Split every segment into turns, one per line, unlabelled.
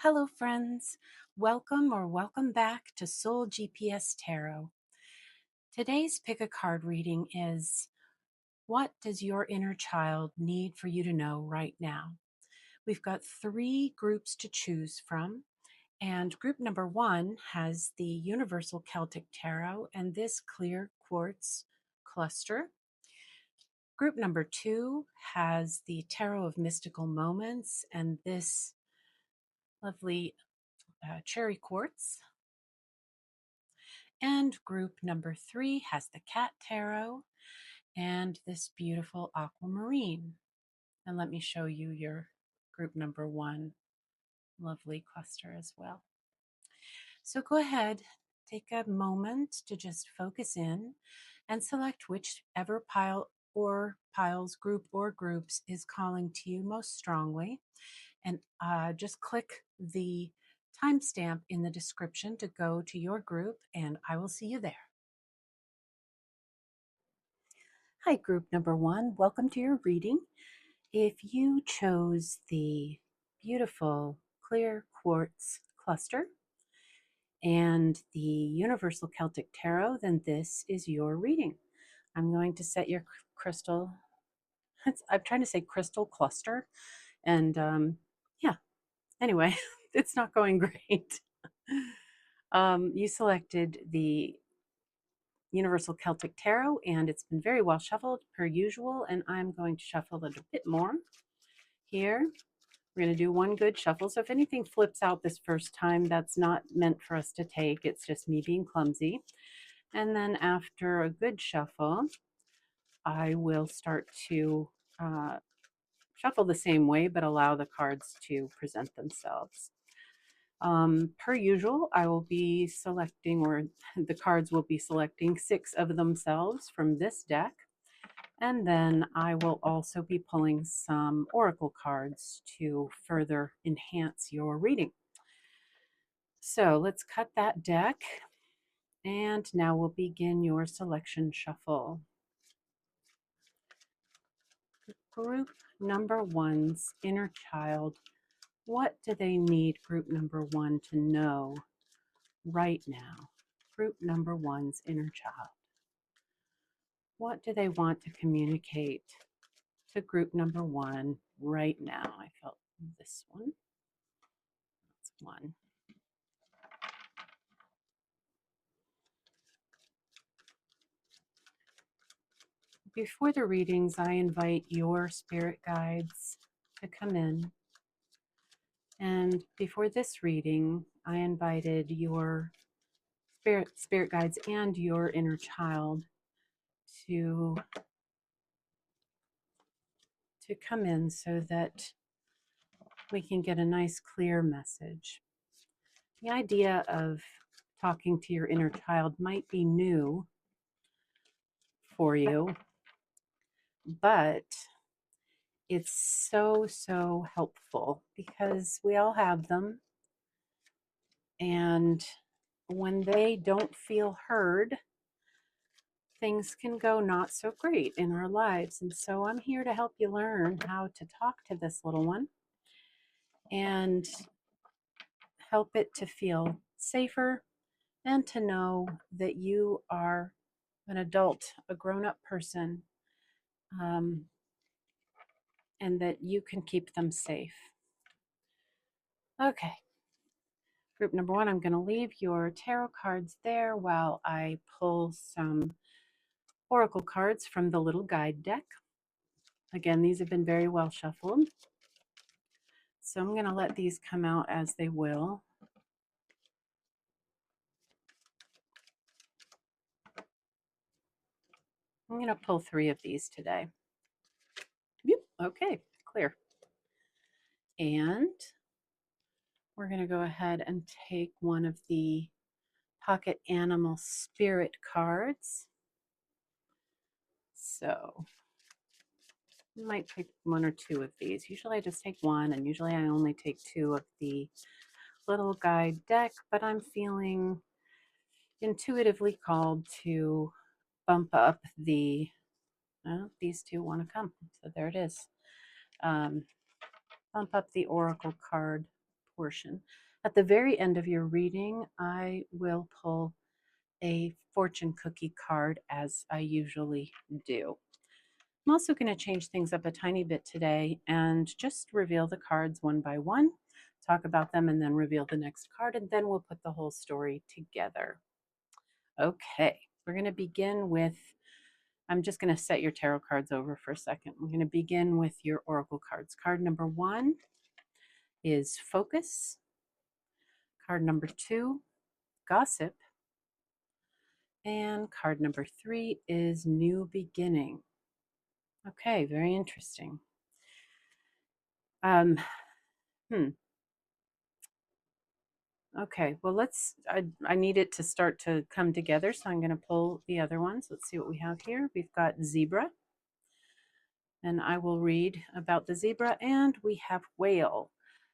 Hello, friends. Welcome back to Soul GPS Tarot. Today's pick a card reading is what does your inner child need for you to know right now? We've got 3 groups to choose from, and group number 1 has the Universal Celtic Tarot and this clear quartz cluster. Group number 2 has the Tarot of Mystical Moments and this lovely cherry quartz. And group number 3 has the Cat Tarot and this beautiful Aquamarine. And let me show you your group number 1 lovely cluster as well. So go ahead, take a moment to just focus in and select whichever piles, group or groups is calling to you most strongly. And just click the timestamp in the description to go to your group, and I will see you there. Hi, group number 1. Welcome to your reading. If you chose the beautiful clear quartz cluster and the Universal Celtic Tarot, then this is your reading. I'm going to set your crystal, I'm trying to say crystal cluster, and yeah, anyway, it's not going great. You selected the Universal Celtic Tarot, and it's been very well shuffled per usual, and I'm going to shuffle it a bit more here. We're going to do one good shuffle, so if anything flips out this first time, that's not meant for us to take. It's just me being clumsy. And then after a good shuffle, I will start to shuffle the same way, but allow the cards to present themselves. Per usual, I will be selecting, or the cards will be selecting 6 of themselves from this deck. And then I will also be pulling some oracle cards to further enhance your reading. So let's cut that deck. And now we'll begin your selection shuffle. Group number 1's inner child. What do they need group number 1 to know right now? Group number 1's inner child. What do they want to communicate to group number 1 right now? I felt this one. That's 1. Before the readings, I invite your spirit guides to come in. And before this reading, I invited your spirit guides and your inner child to come in so that we can get a nice clear message. The idea of talking to your inner child might be new for you, but it's so helpful because we all have them, and when they don't feel heard, things can go not so great in our lives. And so I'm here to help you learn how to talk to this little one and help it to feel safer and to know that you are an adult, a grown-up person, and that you can keep them safe. Okay. Group number 1, I'm going to leave your tarot cards there while I pull some oracle cards from the little guide deck. Again, these have been very well shuffled, so I'm going to let these come out as they will. I'm going to pull 3 of these today. Yep, okay, clear. And we're going to go ahead and take one of the pocket animal spirit cards. So I might take 1 or 2 of these. Usually I just take 1, and usually I only take 2 of the little guide deck, but I'm feeling intuitively called to bump up the, well, these 2 want to come, so there it is. Bump up the oracle card portion. At the very end of your reading, I will pull a fortune cookie card as I usually do. I'm also going to change things up a tiny bit today and just reveal the cards one by one, talk about them, and then reveal the next card, and then we'll put the whole story together. Okay, we're going to begin with, I'm just going to set your tarot cards over for a second. We're going to begin with your oracle cards. Card number 1 is focus. Card number 2, gossip. And card number 3 is new beginning. Okay, very interesting. Um, hmm. Okay, well, I need it to start to come together, so I'm going to pull the other ones. Let's see what we have here. We've got zebra, and I will read about the zebra, and we have whale.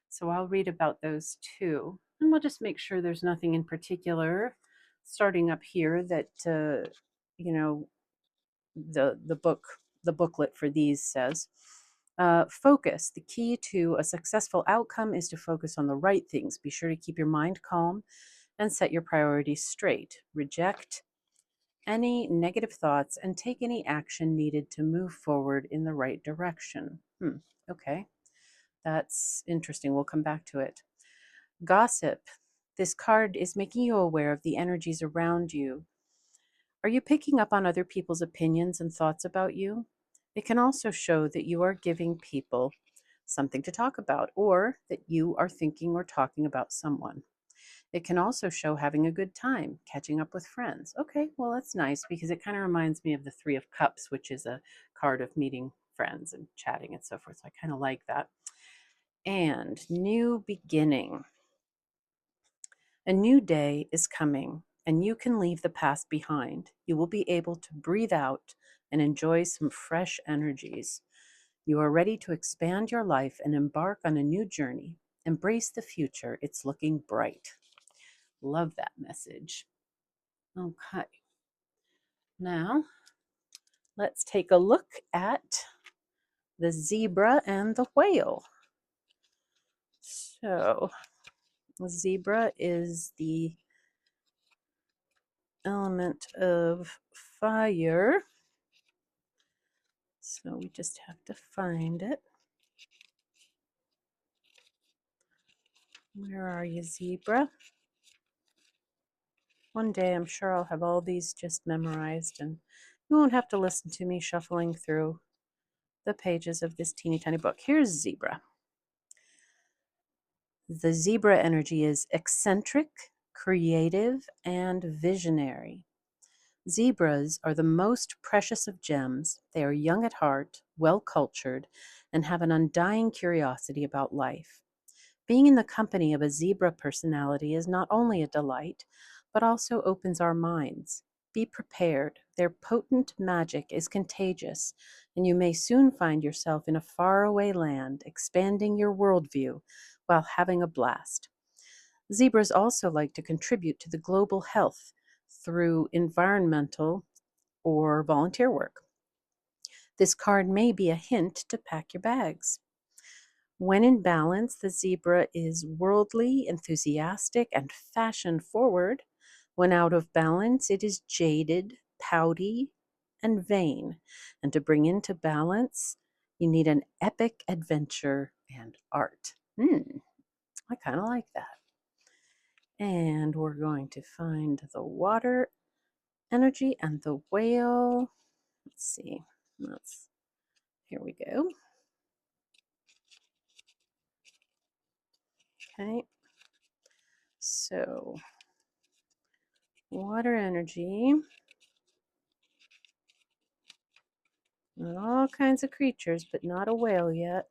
So I'll read about those two, and we'll just make sure there's nothing in particular starting up here that, you know, the booklet for these says. Focus. The key to a successful outcome is to focus on the right things. Be sure to keep your mind calm and set your priorities straight. Reject any negative thoughts and take any action needed to move forward in the right direction. Okay, that's interesting. We'll come back to it. Gossip. This card is making you aware of the energies around you. Are you picking up on other people's opinions and thoughts about you? It can also show that you are giving people something to talk about, or that you are thinking or talking about someone. It can also show having a good time, catching up with friends. Okay, well, that's nice because it kind of reminds me of the Three of Cups, which is a card of meeting friends and chatting and so forth. So I kind of like that. And new beginning. A new day is coming, and you can leave the past behind. You will be able to breathe out and enjoy some fresh energies. You are ready to expand your life and embark on a new journey. Embrace the future. It's looking bright. Love that message. Okay. Now, let's take a look at the zebra and the whale. So, the zebra is the element of fire. So, we just have to find it. Where are you, zebra? One day I'm sure I'll have all these just memorized, and you won't have to listen to me shuffling through the pages of this teeny tiny book. Here's zebra. The zebra energy is eccentric, creative, and visionary. Zebras are the most precious of gems. They are young at heart, well cultured, and have an undying curiosity about life. Being in the company of a zebra personality is not only a delight, but also opens our minds. Be prepared. Their potent magic is contagious, and you may soon find yourself in a faraway land, expanding your worldview while having a blast. Zebras also like to contribute to the global health through environmental or volunteer work. This card may be a hint to pack your bags. When in balance, the zebra is worldly, enthusiastic, and fashion forward. When out of balance, it is jaded, pouty, and vain. And to bring into balance, you need an epic adventure and art. I kind of like that. And we're going to find the water energy and the whale. Let's see. Here we go. Okay. So, water energy. And all kinds of creatures, but not a whale yet.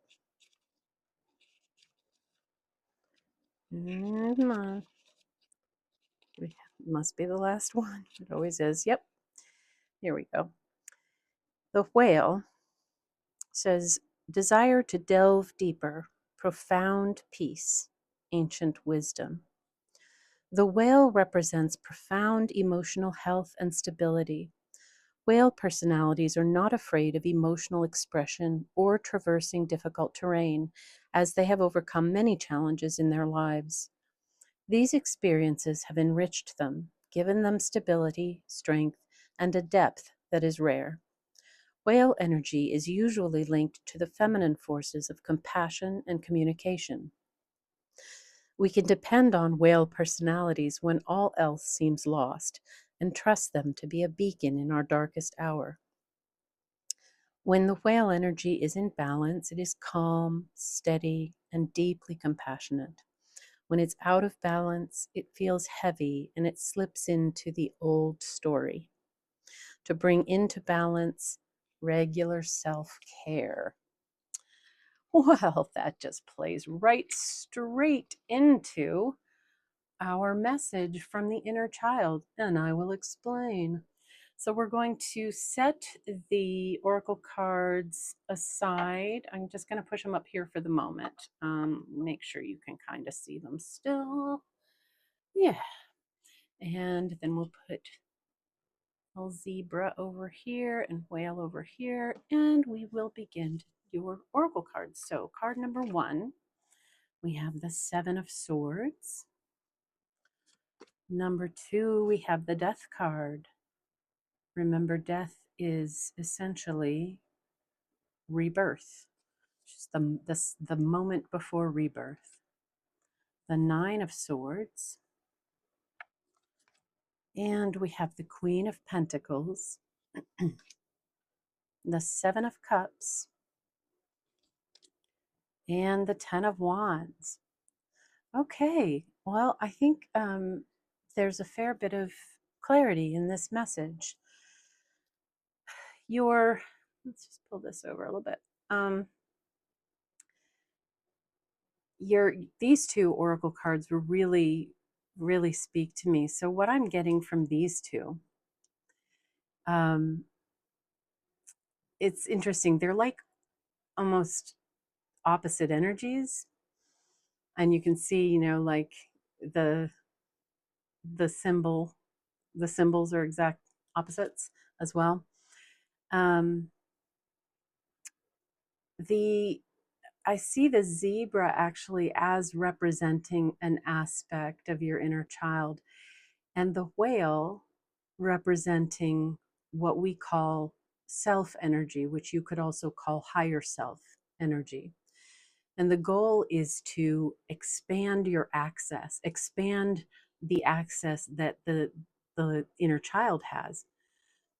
Come on. It must be the last one. It always is. Yep. Here we go. The whale says, desire to delve deeper, profound peace, ancient wisdom. The whale represents profound emotional health and stability. Whale personalities are not afraid of emotional expression or traversing difficult terrain, as they have overcome many challenges in their lives. These experiences have enriched them, given them stability, strength, and a depth that is rare. Whale energy is usually linked to the feminine forces of compassion and communication. We can depend on whale personalities when all else seems lost and trust them to be a beacon in our darkest hour. When the whale energy is in balance, it is calm, steady, and deeply compassionate. When it's out of balance, it feels heavy and it slips into the old story. To bring into balance, regular self care. Well, that just plays right straight into our message from the inner child, and I will explain. So we're going to set the oracle cards aside. I'm just going to push them up here for the moment. Make sure you can kind of see them still. Yeah. And then we'll put little zebra over here and whale over here, and we will begin your oracle cards. So card number 1, we have the 7 of Swords. Number 2, we have the Death card. Remember, death is essentially rebirth, just the moment before rebirth. The 9 of Swords. And we have the Queen of Pentacles, the 7 of Cups, and the 10 of Wands. Okay, well, I think there's a fair bit of clarity in this message. Let's just pull this over a little bit. These two oracle cards really, really speak to me. So what I'm getting from these two, it's interesting. They're like almost opposite energies, and you can see, like the the symbol, the symbols are exact opposites as well. The I see the zebra actually as representing an aspect of your inner child, and the whale representing what we call self energy, which you could also call higher self energy. And the goal is to expand your access, expand the access that the inner child has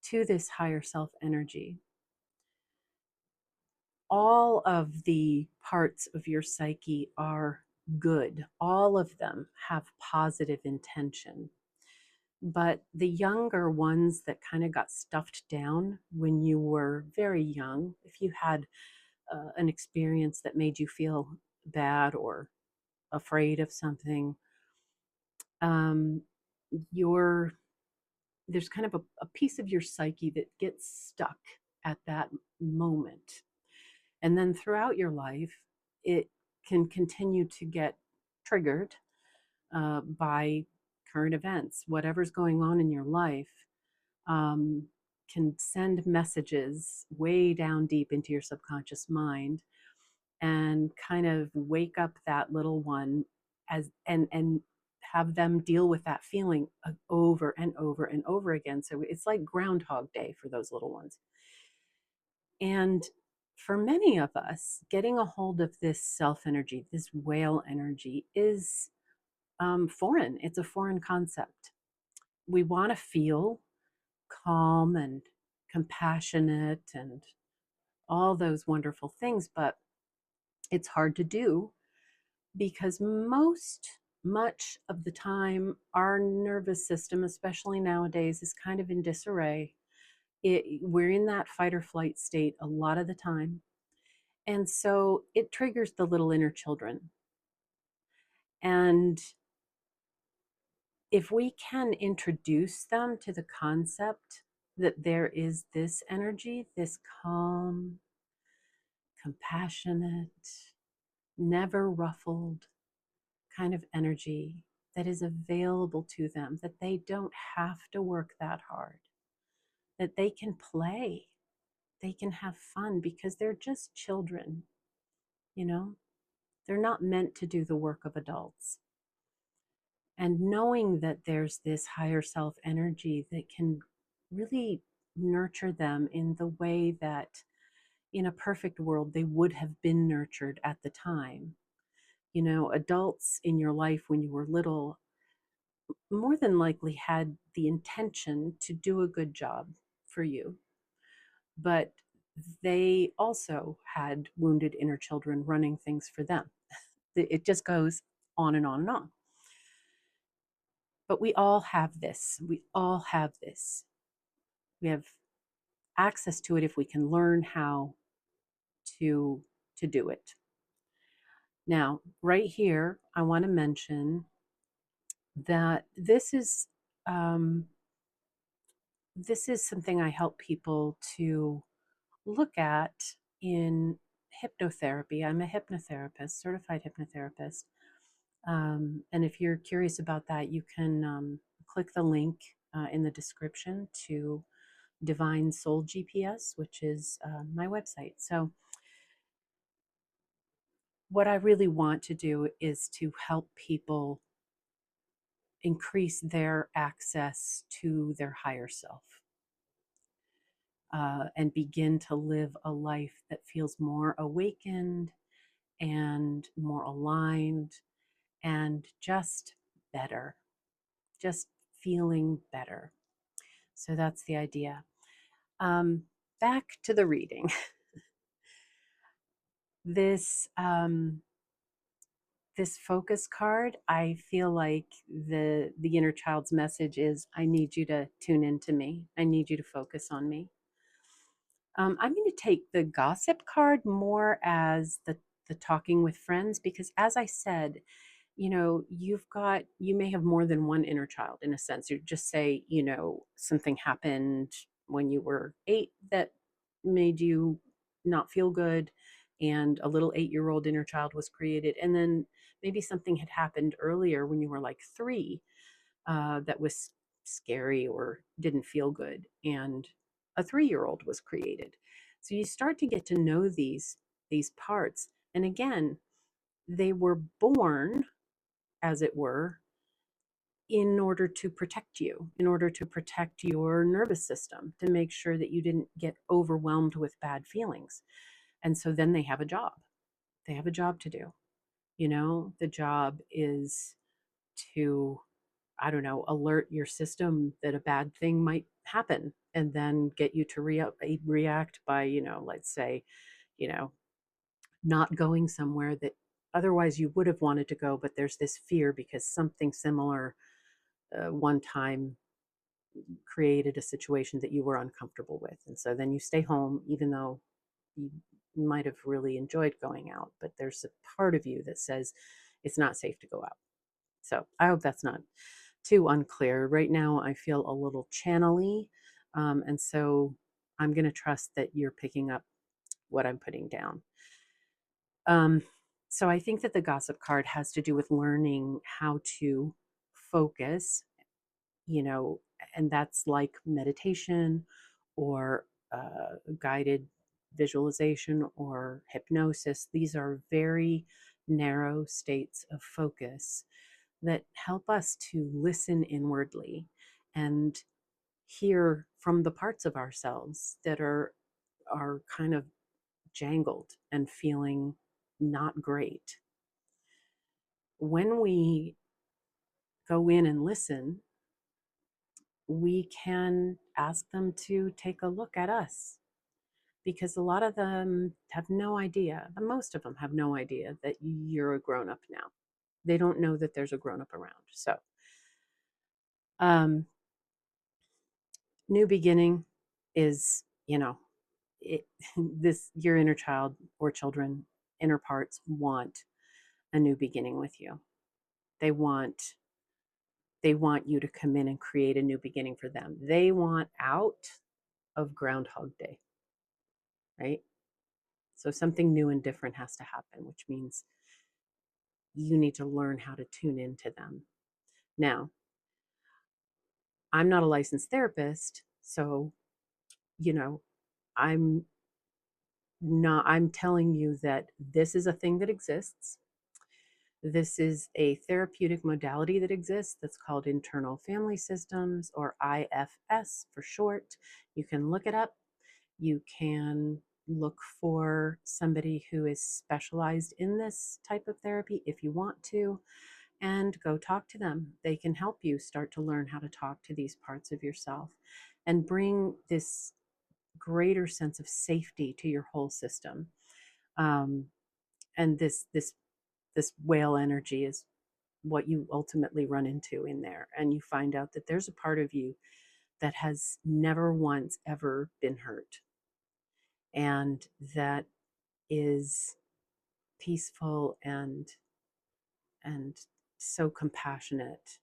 to this higher self energy. All of the parts of your psyche are good. All of them have positive intention. But the younger ones that kind of got stuffed down when you were very young, if you had an experience that made you feel bad or afraid of something, um, there's kind of a piece of your psyche that gets stuck at that moment. And then throughout your life, it can continue to get triggered by current events. Whatever's going on in your life can send messages way down deep into your subconscious mind and kind of wake up that little one and have them deal with that feeling over and over and over again. So it's like Groundhog Day for those little ones. And for many of us, getting a hold of this self energy, this whale energy, is foreign. It's a foreign concept. We want to feel calm and compassionate and all those wonderful things, but it's hard to do because much of the time, our nervous system, especially nowadays, is kind of in disarray. We're in that fight or flight state a lot of the time. And so it triggers the little inner children. And if we can introduce them to the concept that there is this energy, this calm, compassionate, never ruffled kind of energy that is available to them, that they don't have to work that hard, that they can play, they can have fun because they're just children, you know? They're not meant to do the work of adults. And knowing that there's this higher self energy that can really nurture them in the way that in a perfect world they would have been nurtured at the time. You know, adults in your life when you were little more than likely had the intention to do a good job for you, but they also had wounded inner children running things for them. It just goes on and on and on. But we all have this. We all have this. We have access to it if we can learn how to do it. Now, right here, I want to mention that um, this is something I help people to look at in hypnotherapy. I'm a hypnotherapist, certified hypnotherapist. And if you're curious about that, you can click the link in the description to Divine Soul GPS, which is my website. So, what I really want to do is to help people increase their access to their higher self and begin to live a life that feels more awakened and more aligned and just better, just feeling better. So that's the idea. Um, Back to the reading. This this focus card, I feel like the inner child's message is, I need you to tune into me. I need you to focus on me. I'm going to take the gossip card more as the talking with friends, because as I said, you know, you may have more than one inner child in a sense. You just say, you know, something happened when you were 8 that made you not feel good, and a little 8-year-old inner child was created. And then maybe something had happened earlier when you were like 3 that was scary or didn't feel good, and a 3-year-old was created. So you start to get to know these parts. And again, they were born, as it were, in order to protect you, in order to protect your nervous system, to make sure that you didn't get overwhelmed with bad feelings. And so then they have a job. They have a job to do. You know, the job is to, I don't know, alert your system that a bad thing might happen, and then get you to react by, you know, let's say, you know, not going somewhere that otherwise you would have wanted to go, but there's this fear because something similar one time created a situation that you were uncomfortable with. And so then you stay home, even though you might have really enjoyed going out, but there's a part of you that says it's not safe to go out. So I hope that's not too unclear. Right now, I feel a little channely. And so I'm going to trust that you're picking up what I'm putting down. Um, so I think that the gossip card has to do with learning how to focus, you know, and that's like meditation or guided visualization or hypnosis. These are very narrow states of focus that help us to listen inwardly and hear from the parts of ourselves that are kind of jangled and feeling not great. When we go in and listen, we can ask them to take a look at us, because a lot of them have no idea, most of them have no idea that you're a grown up now. They don't know that there's a grown up around. So, um, new beginning is, you know, it, this, your inner child or children, inner parts want a new beginning with you. They want you to come in and create a new beginning for them. They want out of Groundhog Day, right? So something new and different has to happen, which means you need to learn how to tune into them. Now, I'm not a licensed therapist, so you know, I'm I'm telling you that this is a thing that exists. This is a therapeutic modality that exists that's called internal family systems, or IFS for short. You can look it up. You can look for somebody who is specialized in this type of therapy if you want to, and go talk to them. They can help you start to learn how to talk to these parts of yourself and bring this greater sense of safety to your whole system. Um, and this whale energy is what you ultimately run into in there, and you find out that there's a part of you that has never once ever been hurt, and that is peaceful and so compassionate,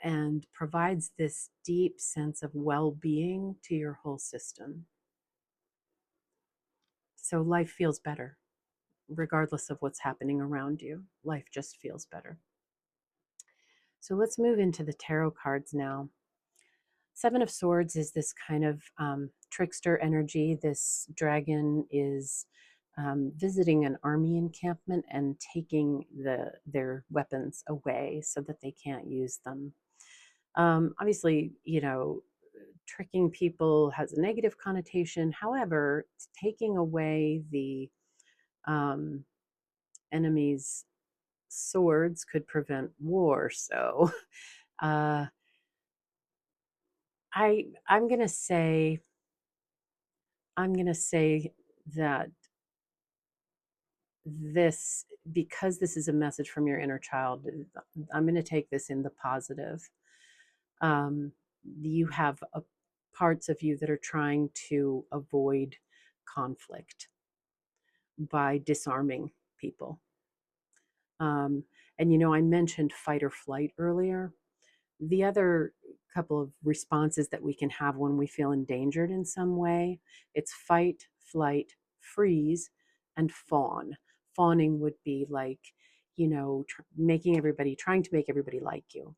and provides this deep sense of well-being to your whole system. So life feels better regardless of what's happening around you. Life just feels better. So let's move into the tarot cards now. Seven of Swords is this kind of trickster energy. This dragon is visiting an army encampment and taking their weapons away so that they can't use them. Obviously, tricking people has a negative connotation. However, taking away the um, enemy's swords could prevent war. So uh, I'm gonna say that this, because this is a message from your inner child, I'm going to take this in the positive. Um, you have parts of you that are trying to avoid conflict by disarming people. Um, and I mentioned fight or flight earlier. The other couple of responses that we can have when we feel endangered in some way, it's fight, flight, freeze, and fawn. Fawning would be like, trying to make everybody like you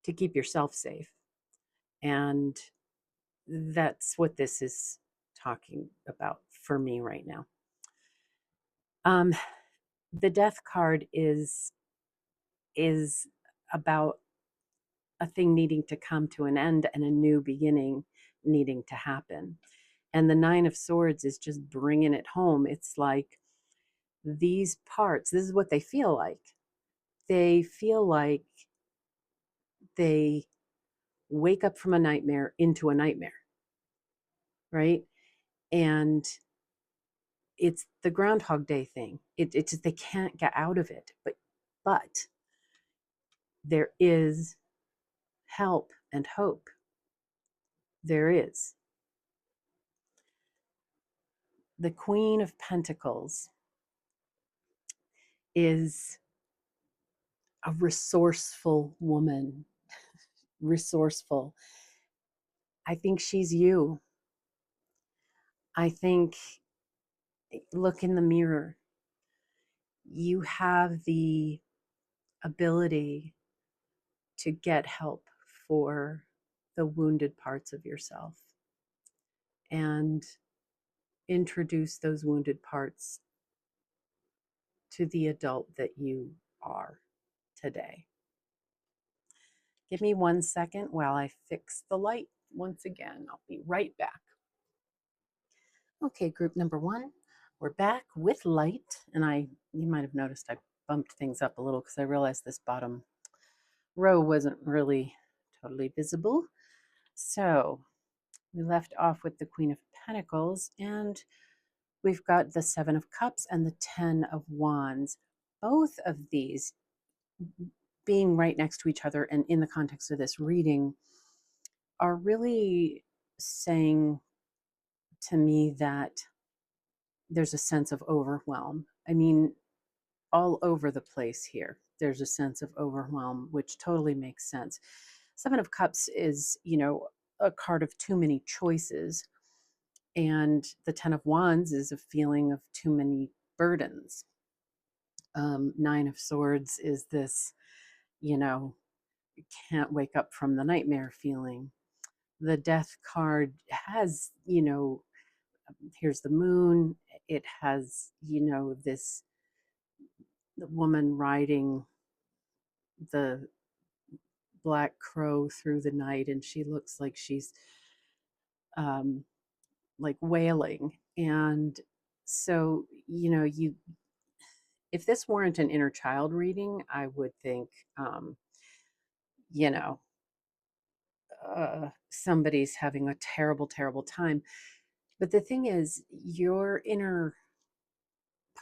to keep yourself safe. And that's what this is talking about for me right now. Um, the death card is about a thing needing to come to an end and a new beginning needing to happen. And the Nine of Swords is just bringing it home. It's like these parts, this is what they feel like. They feel like they wake up from a nightmare into a nightmare, right? And it's the Groundhog Day thing. It's just they can't get out of it. But there is help and hope. There is. The Queen of Pentacles is a resourceful woman. Resourceful. I think she's you. I think, look in the mirror. You have the ability to get help for the wounded parts of yourself and introduce those wounded parts to the adult that you are today. Give me 1 second while I fix the light once again. I'll be right back. Okay, group number 1, we're back with light. And you might have noticed I bumped things up a little because I realized this bottom row wasn't really totally visible. So we left off with the Queen of Pentacles, and we've got the Seven of Cups and the Ten of Wands. Both of these being right next to each other and in the context of this reading are really saying to me that there's a sense of overwhelm. I mean, all over the place here, there's a sense of overwhelm, which totally makes sense. Seven of Cups is, a card of too many choices. And the Ten of Wands is a feeling of too many burdens. Nine of Swords is this, you can't wake up from the nightmare feeling. the death card has, here's the moon. It has, this woman riding the black crow through the night, and she looks like she's um, like wailing. And so, if this weren't an inner child reading, I would think, um, you know, somebody's having a terrible, terrible time. But the thing is, your inner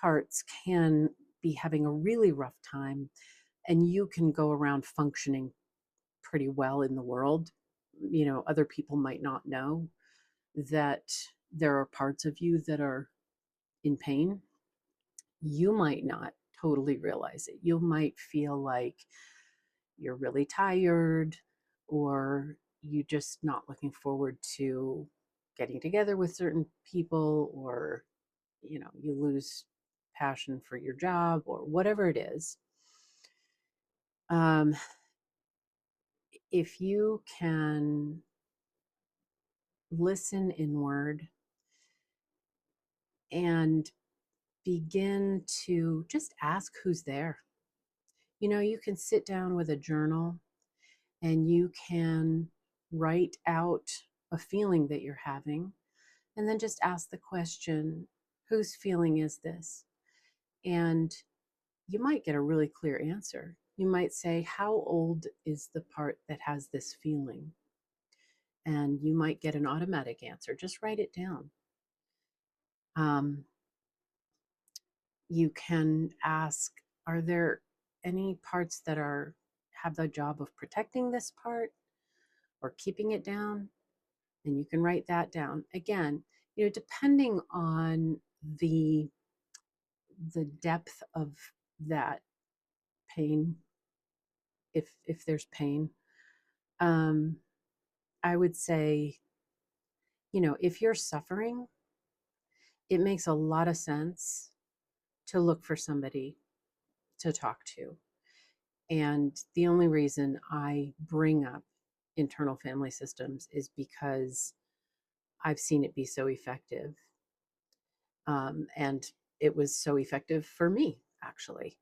parts can be having a really rough time, and you can go around functioning pretty well in the world. Other people might not know that there are parts of you that are in pain. You might not totally realize it. You might feel like you're really tired, or you just not looking forward to getting together with certain people, or you lose passion for your job, or whatever it is. um, if you can listen inward and begin to just ask who's there. You can sit down with a journal and you can write out a feeling that you're having, and then just ask the question, whose feeling is this? And you might get a really clear answer. You might say, how old is the part that has this feeling? And you might get an automatic answer. Just write it down. Um, you can ask, are there any parts that have the job of protecting this part or keeping it down? And you can write that down. Again, depending on the depth of that pain, if there's pain, um, I would say, if you're suffering, it makes a lot of sense to look for somebody to talk to. And the only reason I bring up internal family systems is because I've seen it be so effective. And it was so effective for me, actually.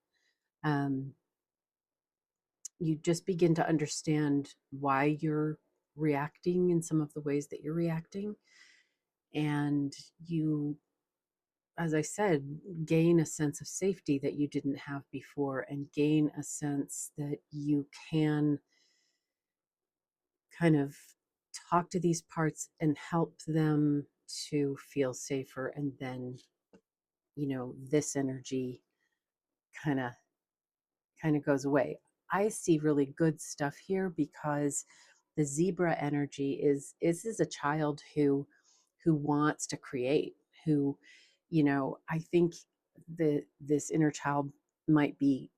Um, you just begin to understand why you're reacting in some of the ways that you're reacting. And you, as I said, gain a sense of safety that you didn't have before, and gain a sense that you can kind of talk to these parts and help them to feel safer. And then, this energy kind of goes away. I see really good stuff here because the zebra energy is a child who wants to create, who, I think this inner child might be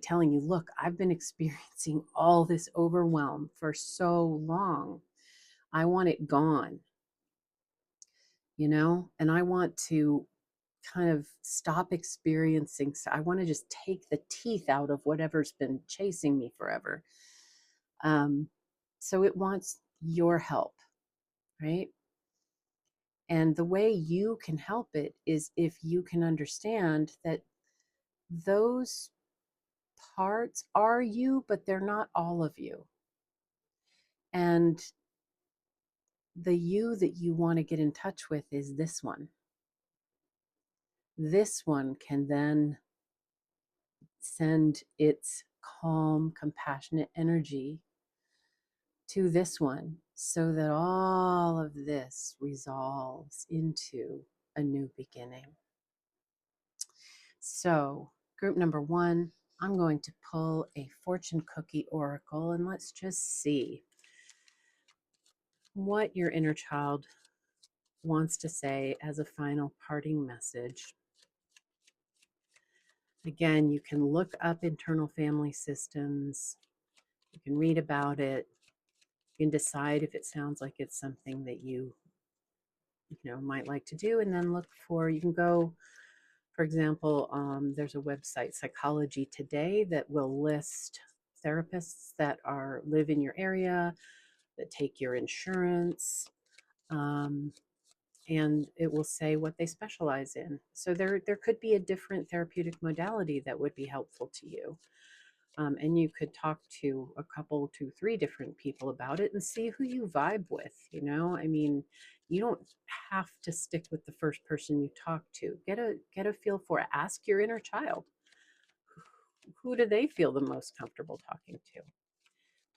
telling you, look, I've been experiencing all this overwhelm for so long. I want it gone, and I want to kind of stop experiencing. So I want to just take the teeth out of whatever's been chasing me forever. Um, so it wants your help, right? And the way you can help it is if you can understand that those parts are you, but they're not all of you. And the you that you want to get in touch with is this one. This one can then send its calm, compassionate energy to this one so that all of this resolves into a new beginning. So, group number one, I'm going to pull a fortune cookie oracle, and let's just see what your inner child wants to say as a final parting message. Again, you can look up internal family systems, you can read about it, you can decide if it sounds like it's something that you might like to do, and then you can go, for example, there's a website, Psychology Today, that will list therapists that live in your area, that take your insurance. And it will say what they specialize in. So there could be a different therapeutic modality that would be helpful to you. And you could talk to a couple, two, three different people about it and see who you vibe with. I mean, you don't have to stick with the first person you talk to. Get a feel for it. Ask your inner child. Who do they feel the most comfortable talking to?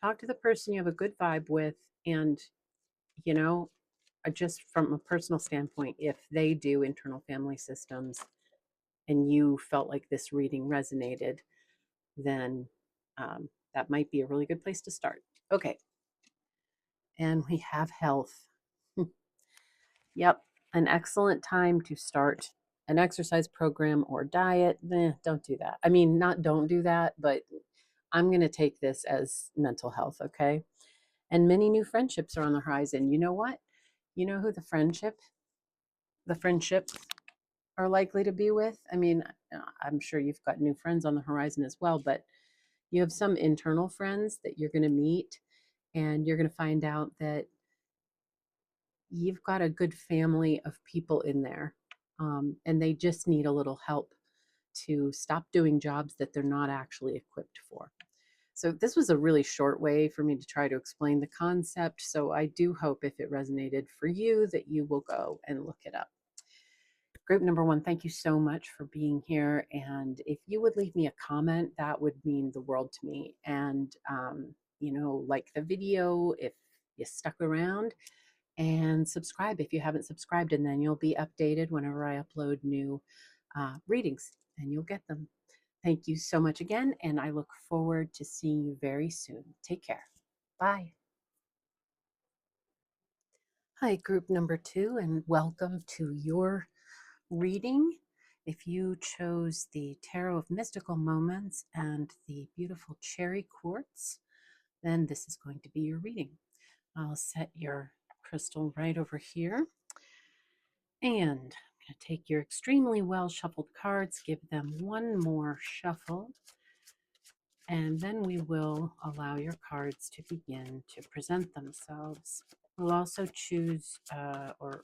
Talk to the person you have a good vibe with, and you know, just from a personal standpoint, if they do internal family systems and you felt like this reading resonated, then that might be a really good place to start. Okay. And we have health. Yep. An excellent time to start an exercise program or diet. Don't do that. I mean, not don't do that, but I'm going to take this as mental health. Okay. And many new friendships are on the horizon. You know what? You know who the friendships are likely to be with? I mean, I'm sure you've got new friends on the horizon as well, but you have some internal friends that you're going to meet, and you're going to find out that you've got a good family of people in there, and they just need a little help to stop doing jobs that they're not actually equipped for. So, this was a really short way for me to try to explain the concept. So, I do hope if it resonated for you that you will go and look it up. Group number one, thank you so much for being here. And if you would leave me a comment, that would mean the world to me. And, like the video if you stuck around, and subscribe if you haven't subscribed. And then you'll be updated whenever I upload new readings, and you'll get them. Thank you so much again. And I look forward to seeing you very soon. Take care. Bye. Hi, group number two, and welcome to your reading. If you chose the Tarot of Mystical Moments and the beautiful cherry quartz, then this is going to be your reading. I'll set your crystal right over here. And I'm going to take your extremely well shuffled cards, give them one more shuffle, and then we will allow your cards to begin to present themselves. We'll also choose or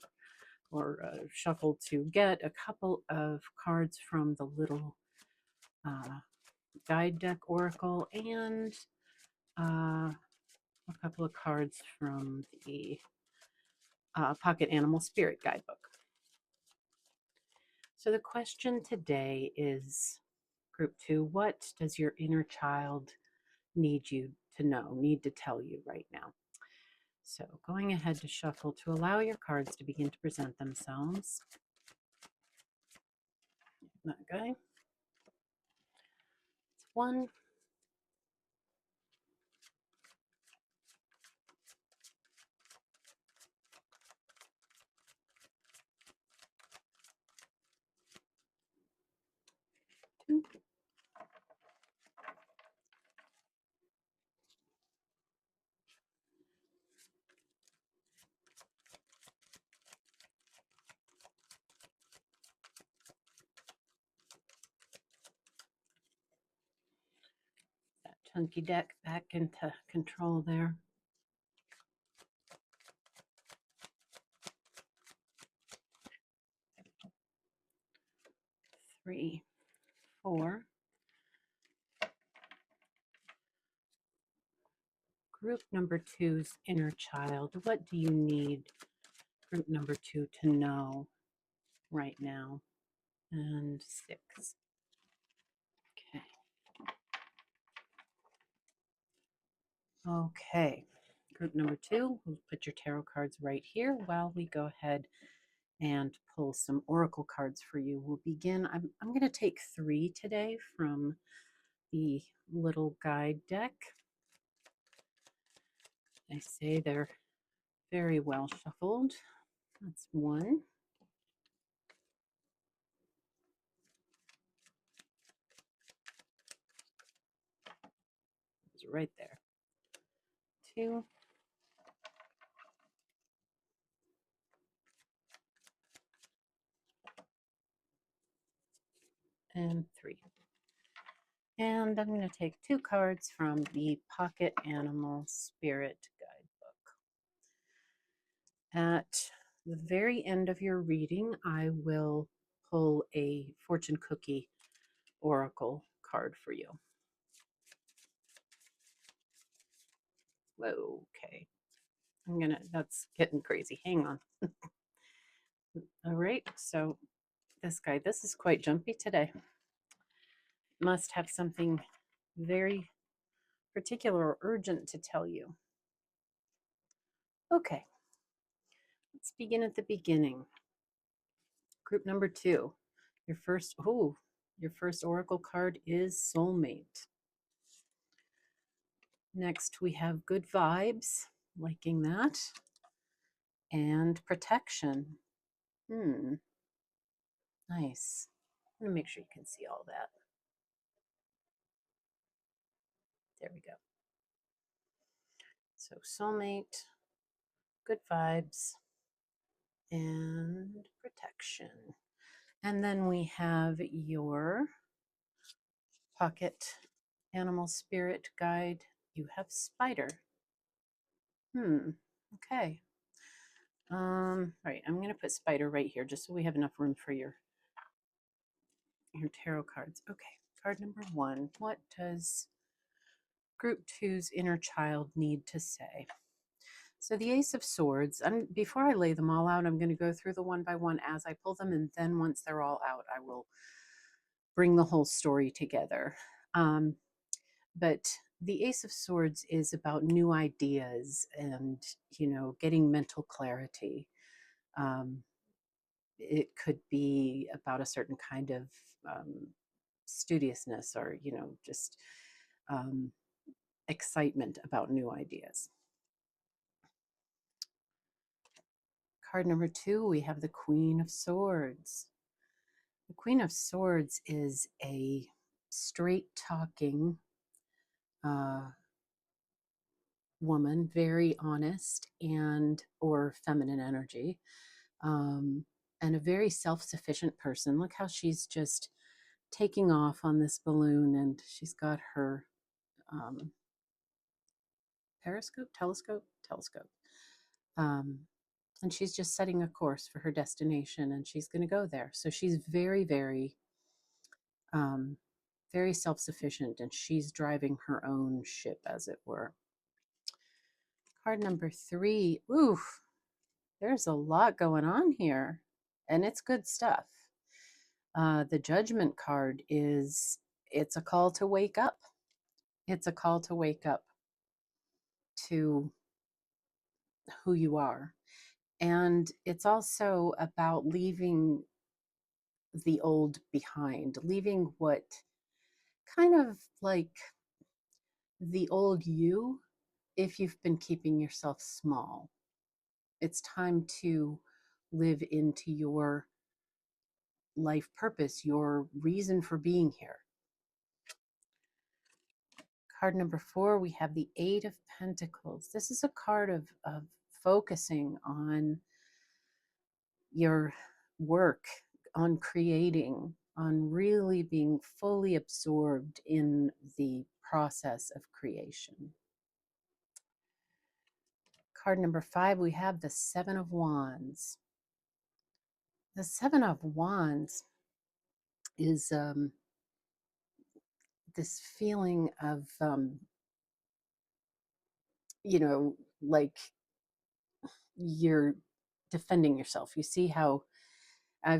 shuffle to get a couple of cards from the little guide deck oracle, and a couple of cards from the Pocket Animal Spirit Guidebook. So the question today is, group two, what does your inner child need you to know, need to tell you right now? So going ahead to shuffle to allow your cards to begin to present themselves. Okay. It's 1, 2, 'Chunky deck back into control there. 3, 4. Group number two's inner child. What do you need group number two to know right now? And 6. Okay. Okay. Group number two, we'll put your tarot cards right here while we go ahead and pull some oracle cards for you. We'll begin. I'm going to take 3 today from the little guide deck. I say they're very well shuffled. That's 1. It's right there. 2. And 3. And I'm going to take 2 cards from the Pocket Animal Spirit Guidebook. At the very end of your reading, I will pull a fortune cookie oracle card for you. Whoa, okay. That's getting crazy. Hang on. All right, so this is quite jumpy today. Must have something very particular or urgent to tell you. Okay, let's begin at the beginning. Group number 2. Your first oracle card is soulmate. Next, we have good vibes, liking that, and protection. Nice. I'm gonna make sure you can see all that. There we go. So soulmate, good vibes, and protection. And then we have your pocket animal spirit guide. You have spider. Okay. All right, I'm gonna put spider right here just so we have enough room for your tarot cards. Okay, card number 1. What does group 2's inner child need to say? So the Ace of Swords, and before I lay them all out, I'm going to go through the one by one as I pull them, and then once they're all out, I will bring the whole story together. But the Ace of Swords is about new ideas and, getting mental clarity. It could be about a certain kind of studiousness or, just excitement about new ideas. Card number 2, we have the Queen of Swords. The Queen of Swords is a straight-talking woman, very honest or feminine energy, and a very self-sufficient person. Look how she's just taking off on this balloon, and she's got her telescope, and she's just setting a course for her destination, and she's going to go there. So she's very, very, very self-sufficient, and she's driving her own ship, as it were. Card number 3. Oof, there's a lot going on here, and it's good stuff. The Judgment card it's a call to wake up. It's a call to wake up to who you are. And it's also about leaving the old behind, leaving what kind of like the old you, if you've been keeping yourself small. It's time to live into your life purpose, your reason for being here. Card number 4, we have the 8 of Pentacles. This is a card of focusing on your work, on creating, on really being fully absorbed in the process of creation. Card number 5, we have the 7 of Wands. The 7 of Wands is this feeling of, like you're defending yourself. You see how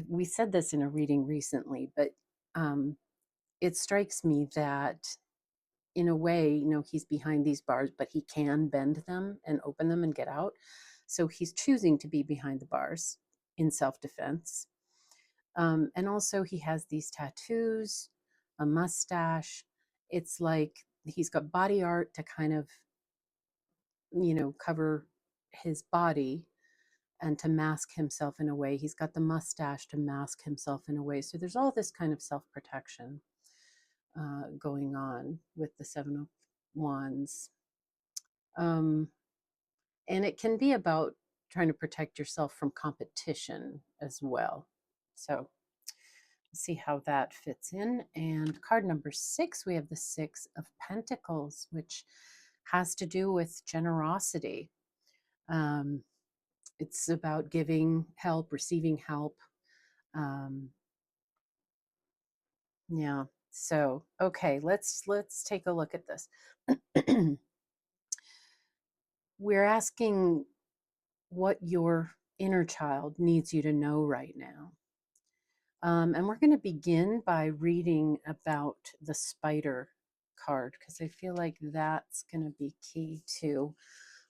we said this in a reading recently, but it strikes me that in a way, he's behind these bars, but he can bend them and open them and get out. So he's choosing to be behind the bars in self-defense. And also he has these tattoos, a mustache. It's like he's got body art to kind of, cover his body and to mask himself in a way. He's got the mustache to mask himself in a way. So there's all this kind of self-protection going on with the 7 of Wands. And it can be about trying to protect yourself from competition as well. So see how that fits in. And card number 6, we have the 6 of Pentacles, which has to do with generosity. It's about giving help, receiving help. Um, yeah. So, okay, let's take a look at this. We're asking what your inner child needs you to know right now. And we're going to begin by reading about the spider card because I feel like that's going to be key to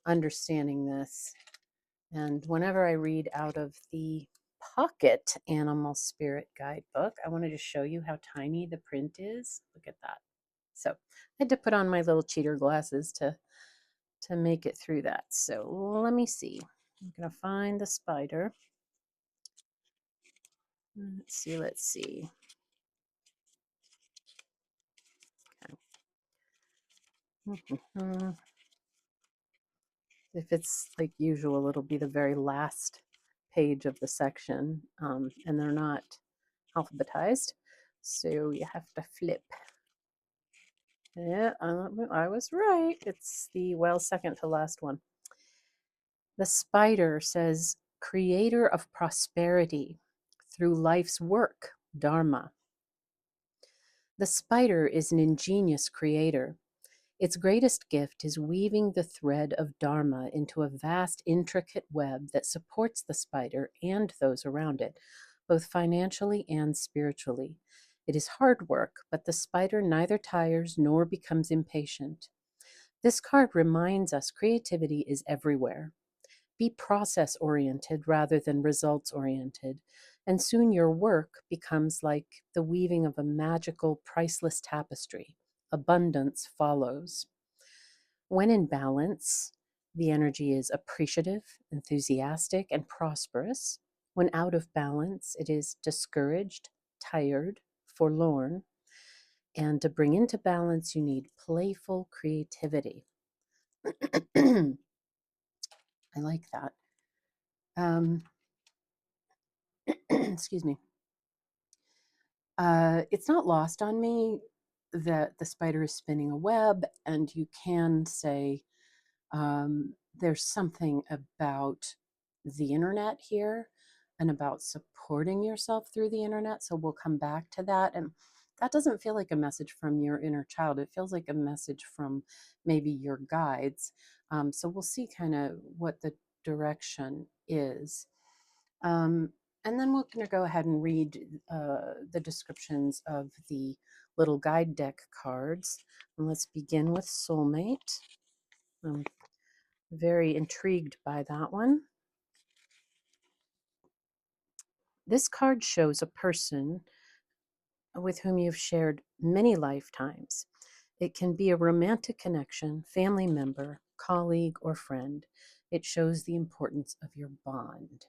understanding this. And whenever I read out of the Pocket Animal Spirit Guidebook, I wanted to show you how tiny the print is. Look at that. So I had to put on my little cheater glasses to make it through that. So let me see. I'm going to find the spider. Let's see. Okay. If it's like usual, it'll be the very last page of the section, and they're not alphabetized, so you have to flip. Yeah, I was right. It's the, well, second to last one. The spider says, creator of prosperity through life's work, Dharma. The spider is an ingenious creator. Its greatest gift is weaving the thread of Dharma into a vast, intricate web that supports the spider and those around it, both financially and spiritually. It is hard work, but the spider neither tires nor becomes impatient. This card reminds us creativity is everywhere. Be process oriented rather than results oriented, and soon your work becomes like the weaving of a magical, priceless tapestry. Abundance follows. When in balance, the energy is appreciative, enthusiastic, and prosperous. When out of balance, it is discouraged, tired, forlorn. And to bring into balance, you need playful creativity. I like that. Excuse me. It's not lost on me that the spider is spinning a web, and you can say there's something about the internet here and about supporting yourself through the internet. So we'll come back to that. And that doesn't feel like a message from your inner child. It feels like a message from maybe your guides. So we'll see kind of what the direction is. And then we're going to go ahead and read the descriptions of the little guide deck cards. And let's begin with Soulmate. I'm very intrigued by that one. This card shows a person with whom you've shared many lifetimes. It can be a romantic connection, family member, colleague, or friend. It shows the importance of your bond.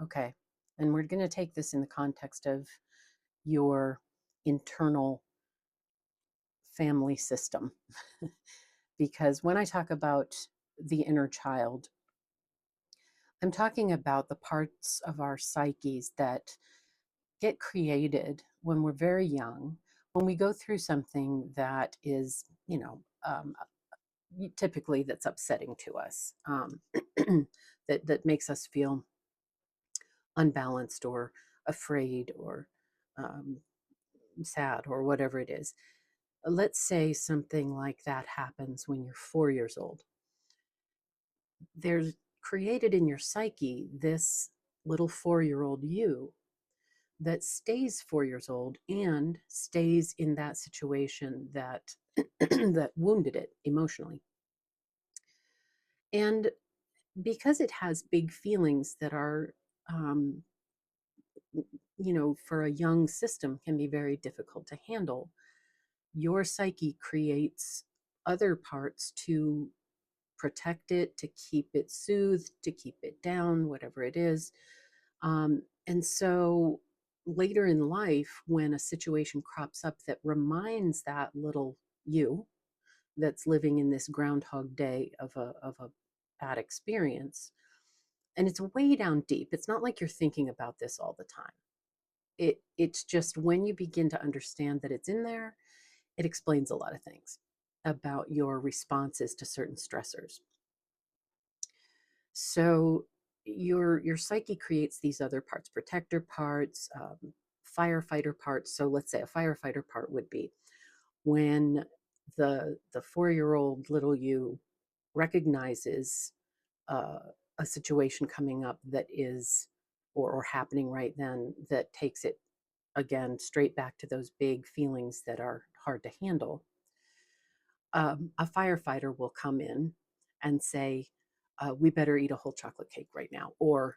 Okay. And we're going to take this in the context of your internal family system. Because when I talk about the inner child, I'm talking about the parts of our psyches that get created when we're very young, when we go through something that is, typically that's upsetting to us, that makes us feel unbalanced or afraid or um, sad or whatever it is. Let's say something like that happens when you're 4 years old. There's created in your psyche this little 4-year-old you that stays 4 years old and stays in that situation that that wounded it emotionally. And because it has big feelings that are um, for a young system can be very difficult to handle, your psyche creates other parts to protect it, to keep it soothed, to keep it down, whatever it is. And so later in life, when a situation crops up that reminds that little you that's living in this groundhog day of a bad experience, and it's way down deep. It's not like you're thinking about this all the time. It's just when you begin to understand that it's in there, it explains a lot of things about your responses to certain stressors. So your psyche creates these other parts, protector parts, firefighter parts. So let's say a firefighter part would be when the 4-year-old little you recognizes uh, a situation coming up that is or happening right then that takes it again straight back to those big feelings that are hard to handle. A firefighter will come in and say, we better eat a whole chocolate cake right now, or,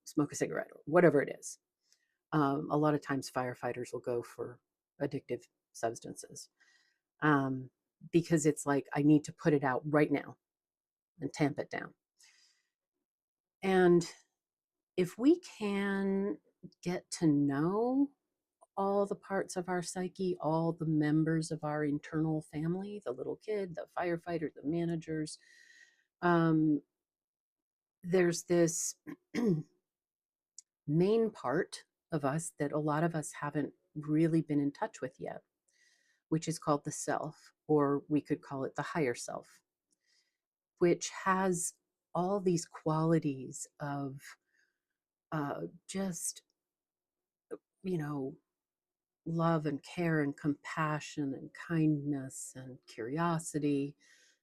smoke a cigarette, or whatever it is. A lot of times firefighters will go for addictive substances, um, because it's like, I need to put it out right now and tamp it down. And if we can get to know all the parts of our psyche, all the members of our internal family, the little kid, the firefighter, the managers, um, there's this main part of us that a lot of us haven't really been in touch with yet, which is called the self, or we could call it the higher self, which has all these qualities of just, you know, love and care and compassion and kindness and curiosity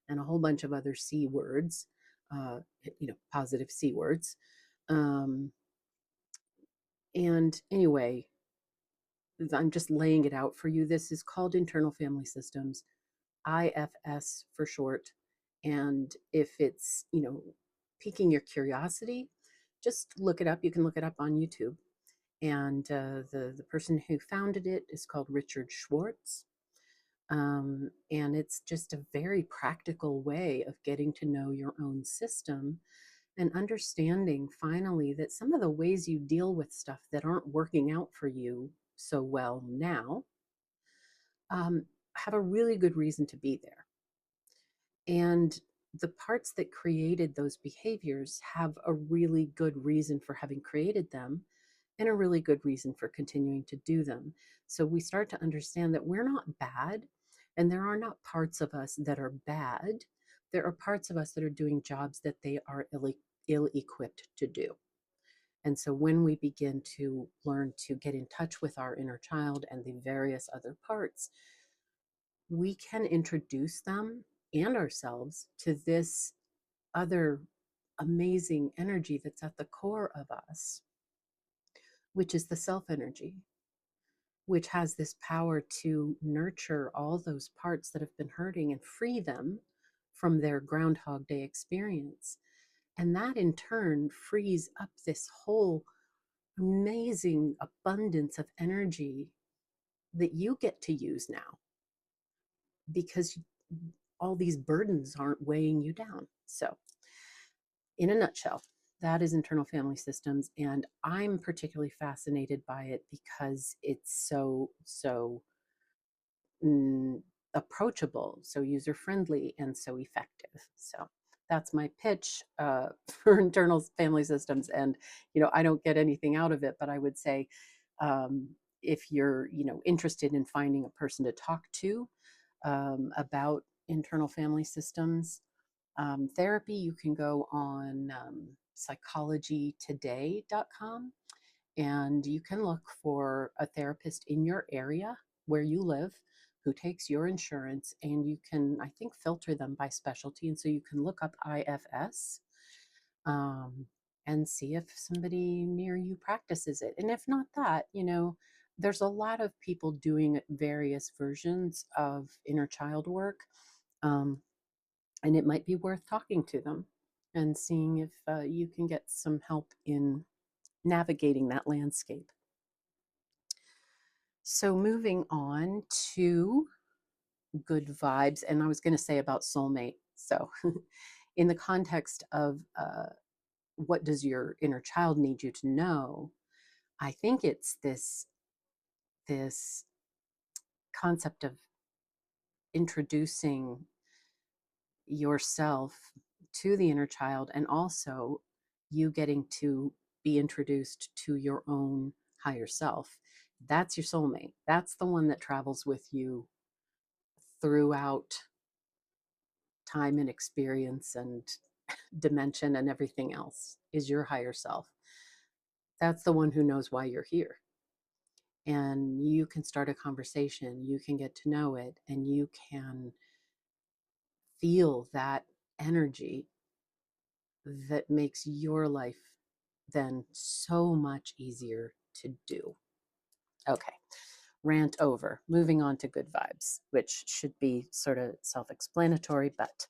and a whole bunch of other C words, positive C words. Um, and anyway, I'm just laying it out for you. This is called internal family systems, IFS for short. And if it's, piquing your curiosity, just look it up. You can look it up on YouTube. And the person who founded it is called Richard Schwartz. And it's just a very practical way of getting to know your own system and understanding finally that some of the ways you deal with stuff that aren't working out for you so well now, um, have a really good reason to be there. And the parts that created those behaviors have a really good reason for having created them and a really good reason for continuing to do them. So we start to understand that we're not bad, and there are not parts of us that are bad. There are parts of us that are doing jobs that they are ill equipped to do. And so when we begin to learn to get in touch with our inner child and the various other parts, we can introduce them and ourselves to this other amazing energy that's at the core of us, which is the self energy, which has this power to nurture all those parts that have been hurting and free them from their Groundhog Day experience. And that in turn frees up this whole amazing abundance of energy that you get to use now because all these burdens aren't weighing you down. So, in a nutshell, that is internal family systems. And I'm particularly fascinated by it because it's so approachable, so user friendly, and so effective. So that's my pitch for internal family systems. And I don't get anything out of it, but I would say, if you're interested in finding a person to talk to about internal family systems therapy, you can go on psychologytoday.com, and you can look for a therapist in your area where you live who takes your insurance, and you can, I think, filter them by specialty. And so you can look up IFS, um, and see if somebody near you practices it. And if not that, there's a lot of people doing various versions of inner child work. Um, and it might be worth talking to them and seeing if you can get some help in navigating that landscape. So moving on to good vibes, and I was going to say about soulmate. So in the context of what does your inner child need you to know, I think it's this concept of introducing yourself to the inner child, and also you getting to be introduced to your own higher self. That's your soulmate. That's the one that travels with you throughout time and experience and dimension and everything else is your higher self. That's the one who knows why you're here. And you can start a conversation, you can get to know it, and you can feel that energy that makes your life then so much easier to do. Okay, rant over. Moving on to good vibes, which should be sort of self explanatory, but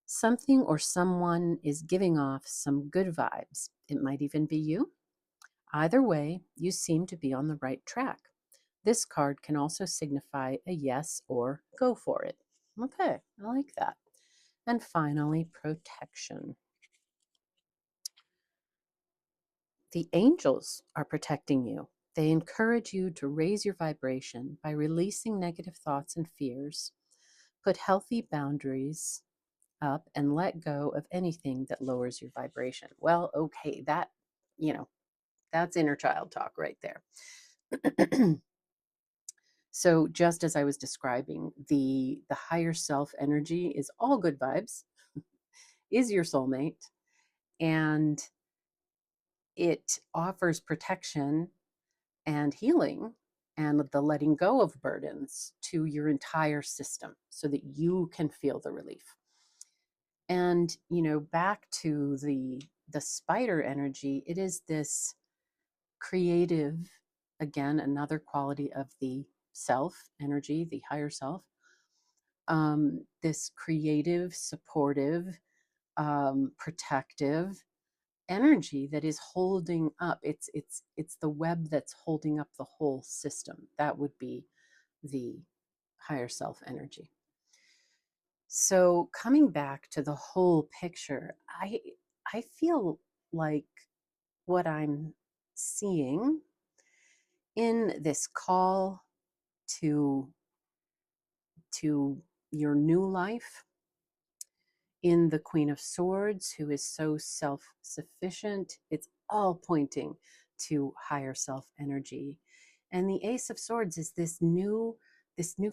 something or someone is giving off some good vibes. It might even be you. Either way, you seem to be on the right track. This card can also signify a yes or go for it. Okay, I like that. And finally, protection. The angels are protecting you. They encourage you to raise your vibration by releasing negative thoughts and fears, put healthy boundaries up, and let go of anything that lowers your vibration. Well, okay, that's inner child talk right there. So just as I was describing, the higher self energy is all good vibes, is your soulmate, and it offers protection and healing and the letting go of burdens to your entire system so that you can feel the relief. And back to the spider energy, it is this creative, again, another quality of the self energy, the higher self, this creative, supportive, protective energy that is holding up. It's the web that's holding up the whole system. That would be the higher self energy. So coming back to the whole picture, I feel like what I'm seeing in this call to your new life, in the Queen of Swords, who is so self-sufficient, it's all pointing to higher self energy. And the Ace of Swords is this new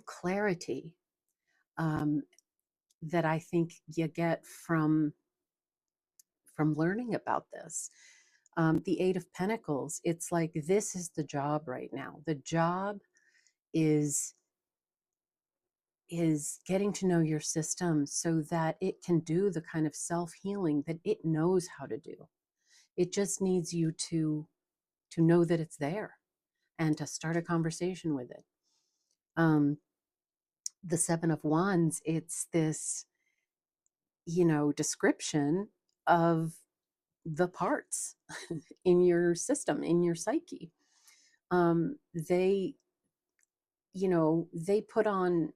clarity, um, that I think you get from learning about this. The Eight of Pentacles, it's like this is the job right now. The job is getting to know your system so that it can do the kind of self-healing that it knows how to do. It just needs you to know that it's there and to start a conversation with it. The Seven of Wands, it's this description of the parts in your system, in your psyche. They they put on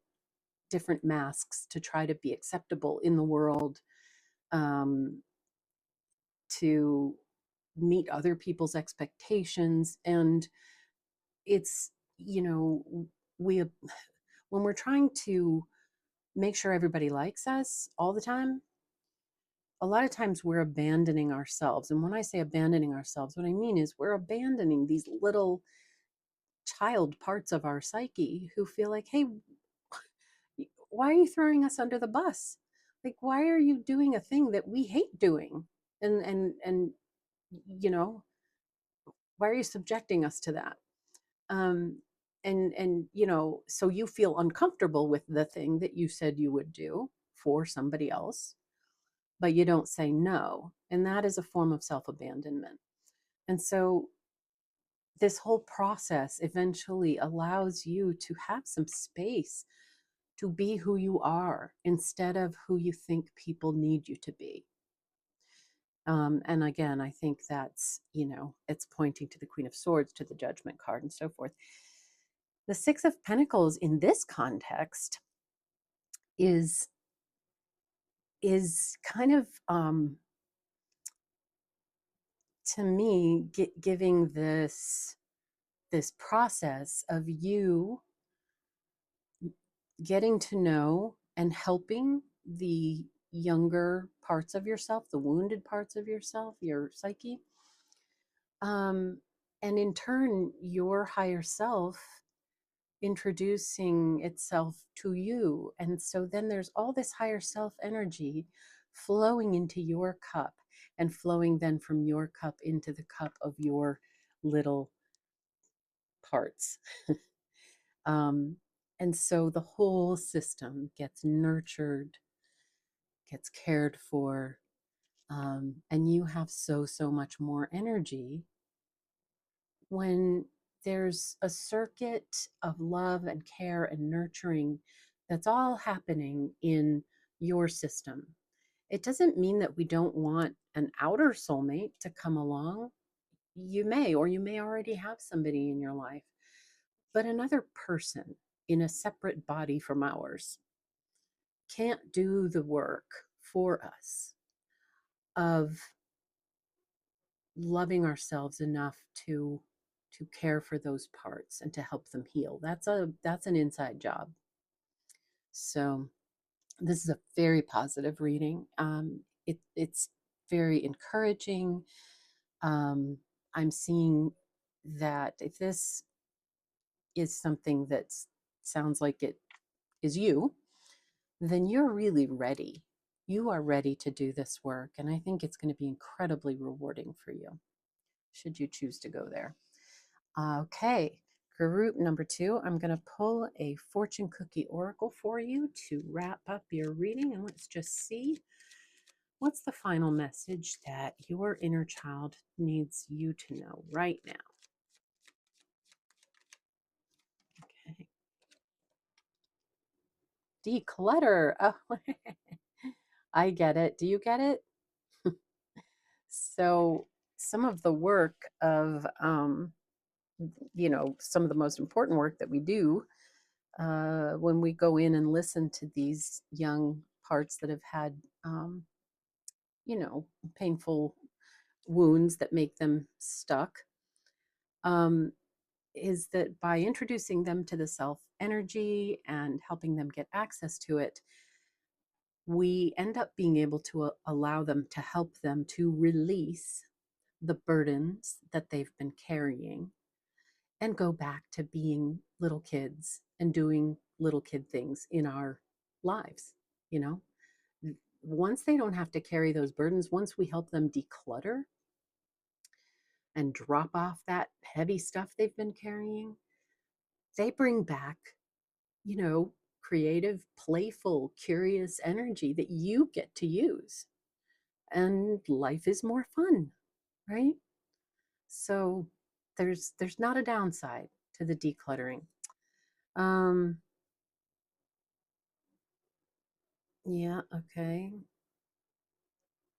different masks to try to be acceptable in the world, um, to meet other people's expectations. And it's, we, when we're trying to make sure everybody likes us all the time, a lot of times we're abandoning ourselves. And when I say abandoning ourselves, what I mean is we're abandoning these little child parts of our psyche who feel like, hey, why are you throwing us under the bus? Like, why are you doing a thing that we hate doing? And you know, why are you subjecting us to that? Um, and so you feel uncomfortable with the thing that you said you would do for somebody else, but you don't say no. And that is a form of self-abandonment. And so this whole process eventually allows you to have some space to be who you are instead of who you think people need you to be. And again, I think that's, it's pointing to the Queen of Swords, to the Judgment card, and so forth. The Six of Pentacles in this context is kind of, to me, giving this process of you getting to know and helping the younger parts of yourself, the wounded parts of yourself, your psyche, and in turn, your higher self introducing itself to you. And so then there's all this higher self energy flowing into your cup and flowing then from your cup into the cup of your little parts. um, and so the whole system gets nurtured, gets cared for, and you have so much more energy when there's a circuit of love and care and nurturing that's all happening in your system. It doesn't mean that we don't want an outer soulmate to come along. You may, or you may already have somebody in your life, but another person in a separate body from ours can't do the work for us of loving ourselves enough to care for those parts and to help them heal. That's an inside job. So this is a very positive reading. It's very encouraging. I'm seeing that if this is something that sounds like it is you, then you're really ready. You are ready to do this work, and I think it's going to be incredibly rewarding for you, should you choose to go there. Okay, group number 2, I'm going to pull a fortune cookie oracle for you to wrap up your reading, and let's just see what's the final message that your inner child needs you to know right now. Okay. Declutter. Oh, I get it. Do you get it? So some of the work of some of the most important work that we do when we go in and listen to these young parts that have had you know painful wounds that make them stuck, um, is that by introducing them to the self energy and helping them get access to it, we end up being able to allow them to help them to release the burdens that they've been carrying and go back to being little kids and doing little kid things in our lives. You know, once they don't have to carry those burdens, once we help them declutter and drop off that heavy stuff they've been carrying, they bring back, you know, creative, playful, curious energy that you get to use. And life is more fun, right? So there's not a downside to the decluttering. Um, yeah, okay.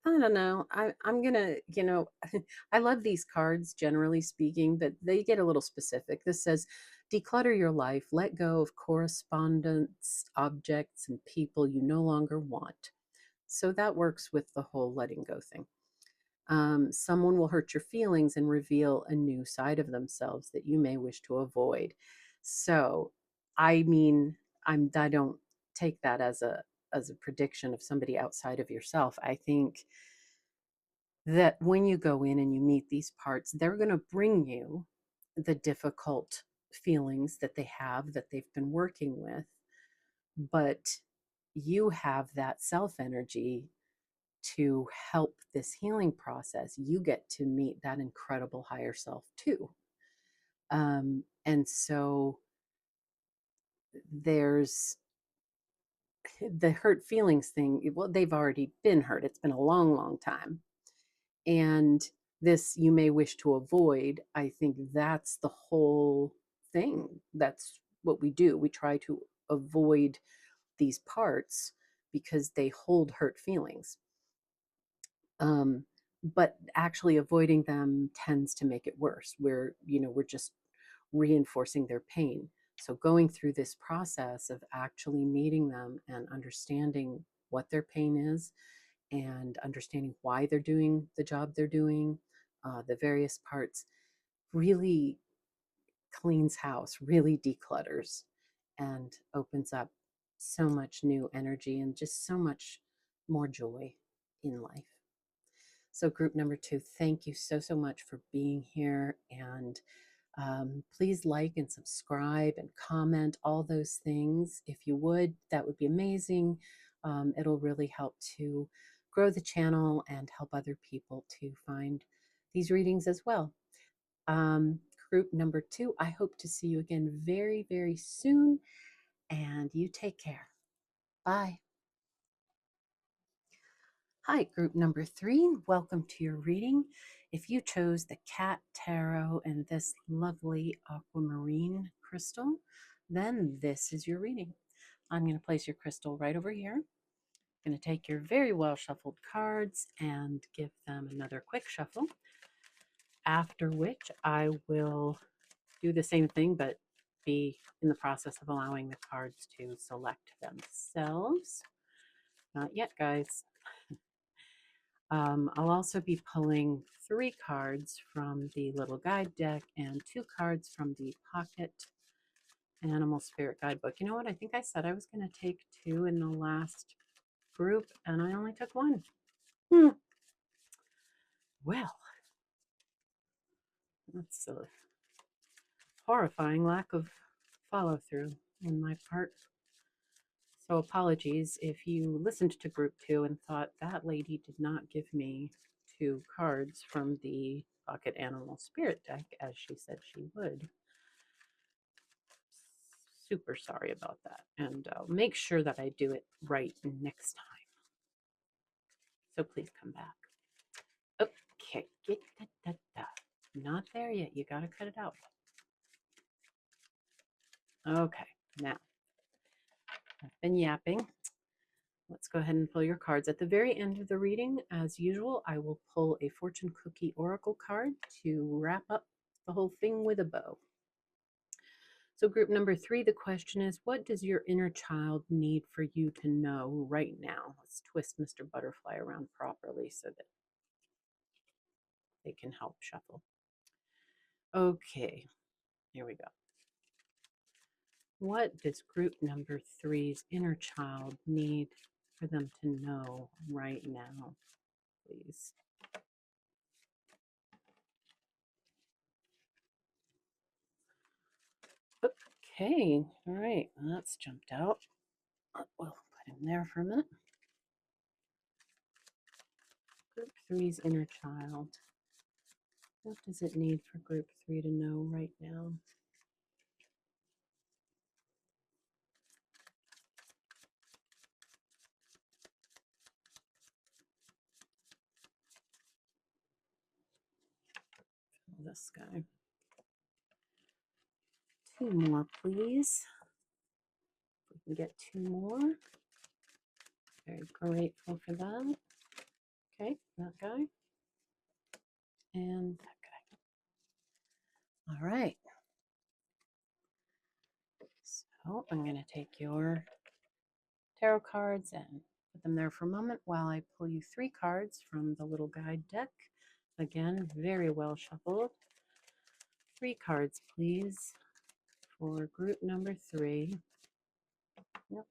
I don't know. I'm gonna, I love these cards generally speaking, but they get a little specific. This says, declutter your life, let go of correspondence, objects, and people you no longer want. So that works with the whole letting go thing. Someone will hurt your feelings and reveal a new side of themselves that you may wish to avoid. So, I mean, I don't take that as a prediction of somebody outside of yourself. I think that when you go in and you meet these parts, they're going to bring you the difficult feelings that they have that they've been working with, but you have that self energy to help this healing process. You get to meet that incredible higher self too. And so there's the hurt feelings thing. Well, they've already been hurt. It's been a long time. And this you may wish to avoid. I think that's the whole thing. That's what we do. We try to avoid these parts because they hold hurt feelings. Um, but actually avoiding them tends to make it worse. We're just reinforcing their pain. So going through this process of actually meeting them and understanding what their pain is and understanding why they're doing the job they're doing, the various parts, really cleans house, really declutters, and opens up so much new energy and just so much more joy in life. So, group number 2, thank you so much for being here. And please like and subscribe and comment, all those things. If you would, that would be amazing. It'll really help to grow the channel and help other people to find these readings as well. Um, Group number 2, I hope to see you again very, very soon, and you take care. Bye. Hi, group number 3. Welcome to your reading. If you chose the Cat Tarot and this lovely Aquamarine crystal, then this is your reading. I'm going to place your crystal right over here. I'm going to take your very well shuffled cards and give them another quick shuffle, after which I will do the same thing, but be in the process of allowing the cards to select themselves. Not yet, guys. I'll also be pulling 3 cards from the little guide deck and 2 cards from the Pocket Animal Spirit Guidebook. You know what? I think I said I was going to take 2 in the last group, and I only took 1. Well, that's a horrifying lack of follow-through on my part. So apologies if you listened to group 2 and thought that lady did not give me 2 cards from the Pocket Animal Spirit deck as she said she would. Super sorry about that, and I'll make sure that I do it right next time. So please come back. Okay, not there yet. You gotta cut it out. Okay, now I've been yapping. Let's go ahead and pull your cards. At the very end of the reading, as usual, I will pull a fortune cookie oracle card to wrap up the whole thing with a bow. So group number 3, the question is, what does your inner child need for you to know right now? Let's twist Mr. Butterfly around properly so that they can help shuffle. Okay, here we go. What does group number 3's inner child need for them to know right now, please? Okay, all right, that's jumped out. We'll put him there for a minute. Group 3's inner child. What does it need for group 3 to know right now? This guy. 2 more, please. If we can get 2 more. Very grateful for that. Okay, that guy. And that guy. All right. So I'm going to take your tarot cards and put them there for a moment while I pull you 3 cards from the little guide deck. Again, very well shuffled. 3 cards, please, for group number 3. Yep.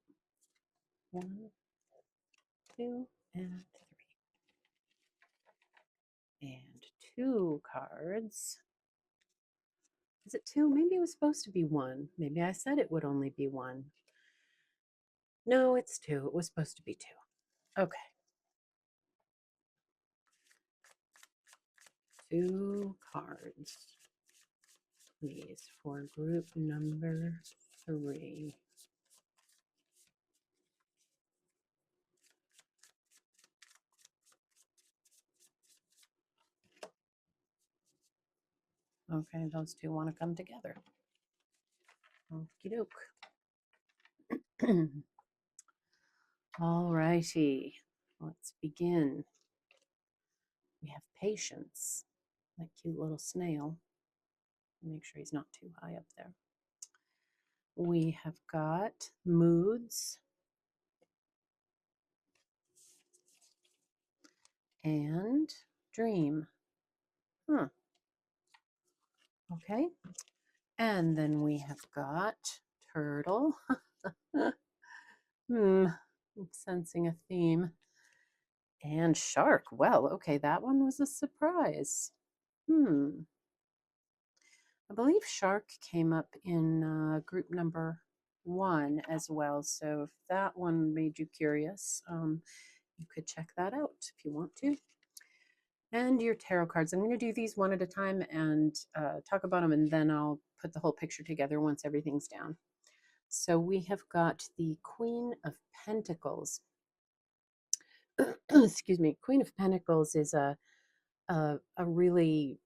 1, 2, and 3. And 2 cards. Is it 2? Maybe it was supposed to be 1. Maybe I said it would only be 1. No, it's 2. It was supposed to be 2. Okay. 2 cards, please, for group number 3. Okay, those 2 want to come together. Okie doke. All righty, let's begin. We have patience, that cute little snail. Make sure he's not too high up there. We have got moods and dream. Huh. Okay. And then we have got turtle. I'm sensing a theme. And shark. Well, okay, that one was a surprise. I believe shark came up in group number 1 as well. So if that one made you curious, you could check that out if you want to. And your tarot cards. I'm going to do these one at a time and talk about them, and then I'll put the whole picture together once everything's down. So we have got the Queen of Pentacles. Excuse me. Queen of Pentacles is a really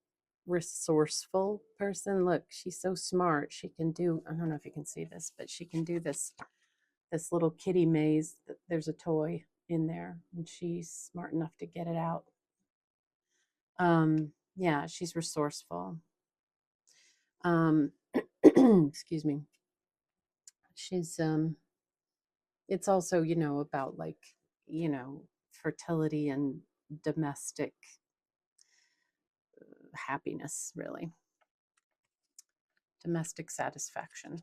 resourceful person. Look, she's so smart. She can do, I don't know if you can see this, but she can do this little kitty maze. There's a toy in there, and she's smart enough to get it out. Yeah, she's resourceful. Excuse me. She's it's also, about like, fertility and domestic happiness, really. Domestic satisfaction.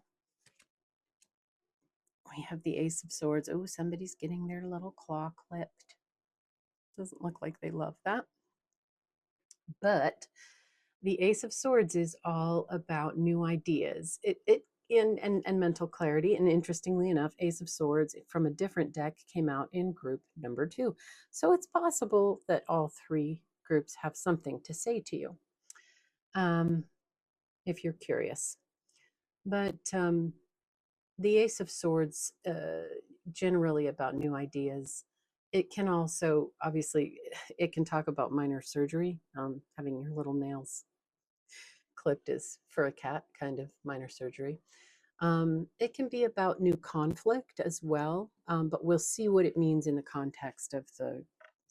We have the Ace of Swords. Oh, somebody's getting their little claw clipped. Doesn't look like they love that. But the Ace of Swords is all about new ideas. And mental clarity. And interestingly enough, Ace of Swords from a different deck came out in group number 2. So it's possible that all 3 groups have something to say to you, if you're curious. But the Ace of Swords, generally about new ideas. It can also, obviously, it can talk about minor surgery. Having your little nails clipped is, for a cat, kind of minor surgery. It can be about new conflict as well, but we'll see what it means in the context of the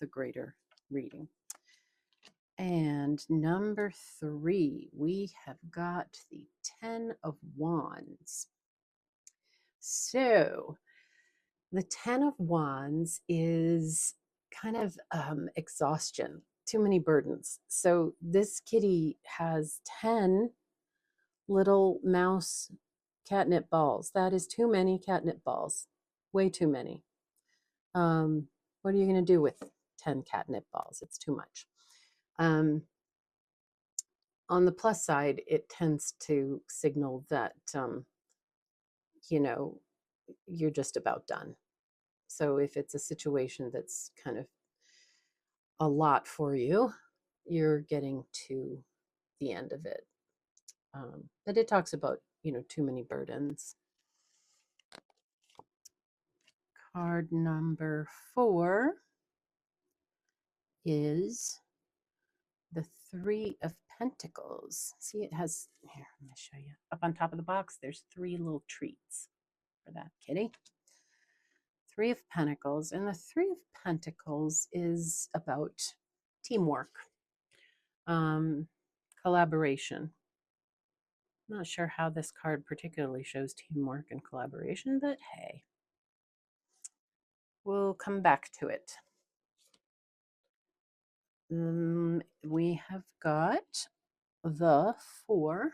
greater reading. And number 3, we have got the 10 of Wands. So the 10 of Wands is kind of exhaustion, too many burdens. So this kitty has 10 little mouse catnip balls. That is too many catnip balls, way too many. What are you going to do with 10 catnip balls? It's too much. On the plus side, it tends to signal that, you're just about done. So if it's a situation that's kind of a lot for you, you're getting to the end of it. But it talks about, too many burdens. Card number 4 is the 3 of Pentacles. See, it has, here, I'm going to show you. Up on top of the box, there's 3 little treats for that kitty. 3 of Pentacles. And the 3 of Pentacles is about teamwork, collaboration. I'm not sure how this card particularly shows teamwork and collaboration, but hey, we'll come back to it. We have got the 4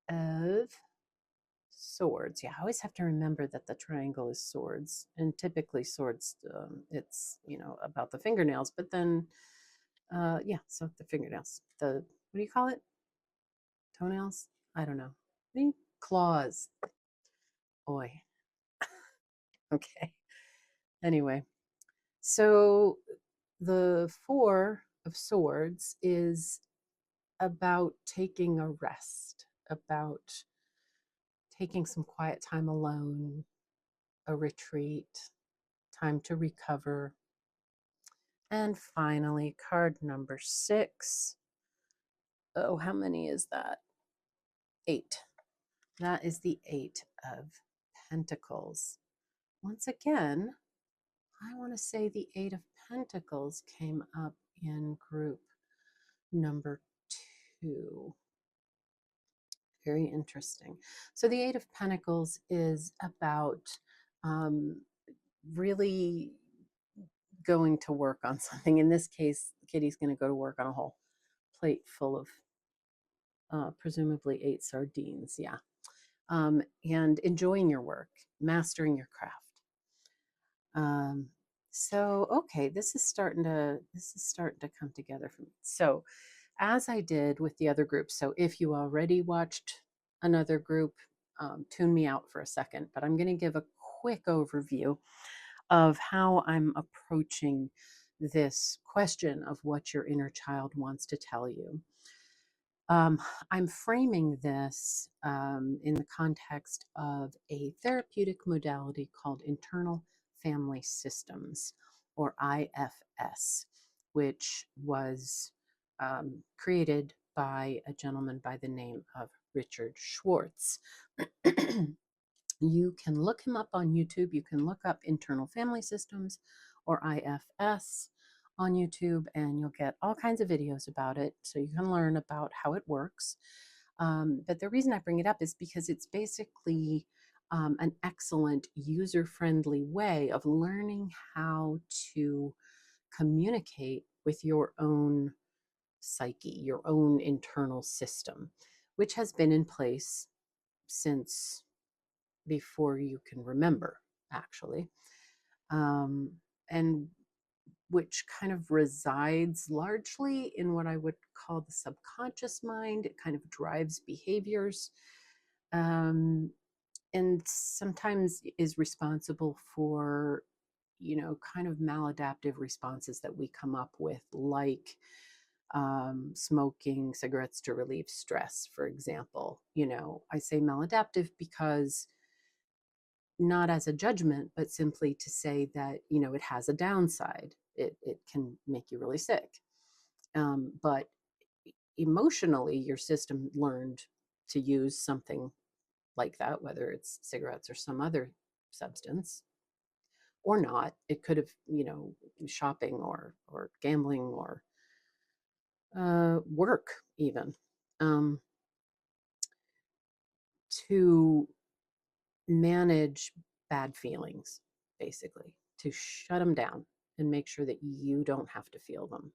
of Swords. Yeah, I always have to remember that the triangle is swords, and typically swords, it's, about the fingernails, but then, yeah, so the fingernails, what do you call it? Toenails? I don't know. Claws. Boy. Okay. Anyway, so the 4 of Swords is about taking a rest, about taking some quiet time alone, a retreat, time to recover. And finally, card number 6. Oh, how many is that? 8. That is the 8 of Pentacles. Once again, I want to say the 8 of Pentacles came up in group number 2. Very interesting. So the 8 of Pentacles is about really going to work on something. In this case, Kitty's going to go to work on a whole plate full of presumably 8 sardines. Yeah. And enjoying your work, mastering your craft. So okay, this is starting to come together for me. So as I did with the other groups, so if you already watched another group, tune me out for a second, but I'm going to give a quick overview. of how I'm approaching this question of what your inner child wants to tell you. Um, I'm framing this in the context of a therapeutic modality called internal family systems, or IFS, which was created by a gentleman by the name of Richard Schwartz. You can look him up on YouTube. You can look up internal family systems or IFS on YouTube, and you'll get all kinds of videos about it. So you can learn about how it works. But the reason I bring it up is because it's basically an excellent user friendly way of learning how to communicate with your own psyche, your own internal system, which has been in place since before you can remember, actually, um, and which kind of resides largely in what I would call the subconscious mind. It kind of drives behaviors, um, and sometimes is responsible for, kind of maladaptive responses that we come up with, like smoking cigarettes to relieve stress, for example. I say maladaptive because not as a judgment, but simply to say that, it has a downside. It can make you really sick. But emotionally, your system learned to use something like that, whether it's cigarettes or some other substance or not. It could have, shopping or gambling or work even, um, to manage bad feelings, basically, to shut them down and make sure that you don't have to feel them,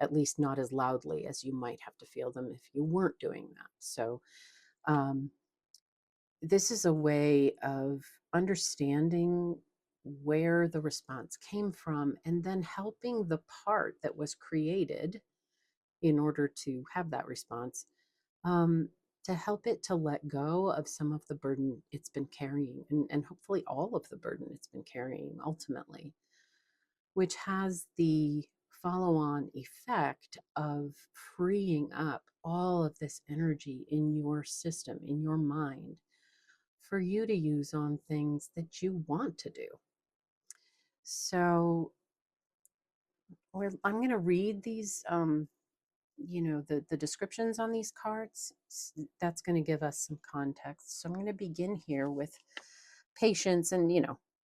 at least not as loudly as you might have to feel them if you weren't doing that. So, um, this is a way of understanding where the response came from and then helping the part that was created in order to have that response, um, to help it to let go of some of the burden it's been carrying, and hopefully all of the burden it's been carrying ultimately, which has the follow on effect of freeing up all of this energy in your system, in your mind, for you to use on things that you want to do. So I'm going to read these, the descriptions on these cards. That's going to give us some context. So I'm going to begin here with patience. And,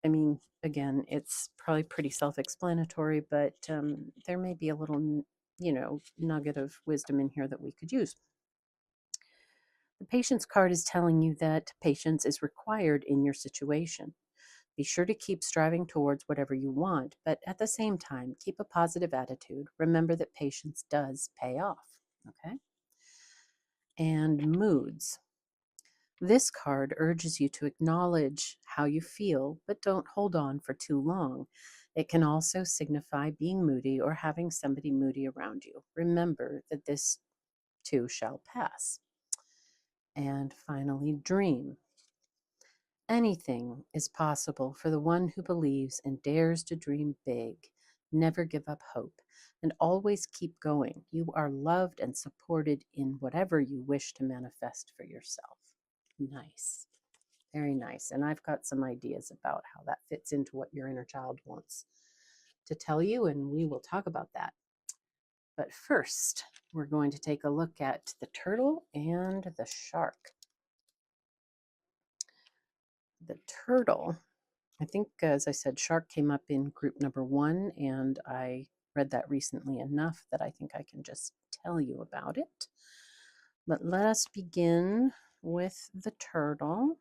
I mean, again, it's probably pretty self-explanatory, but there may be a little, nugget of wisdom in here that we could use. The patience card is telling you that patience is required in your situation. Be sure to keep striving towards whatever you want, but at the same time, keep a positive attitude. Remember that patience does pay off. Okay? And moods. This card urges you to acknowledge how you feel, but don't hold on for too long. It can also signify being moody or having somebody moody around you. Remember that this too shall pass. And finally, dream. Anything is possible for the one who believes and dares to dream big. Never give up hope and always keep going. You are loved and supported in whatever you wish to manifest for yourself. Nice. Very nice. And I've got some ideas about how that fits into what your inner child wants to tell you, and we will talk about that. But first, we're going to take a look at the turtle and the shark. The turtle, I think, as I said, shark came up in group number 1, and I read that recently enough that I think I can just tell you about it. But let us begin with the turtle.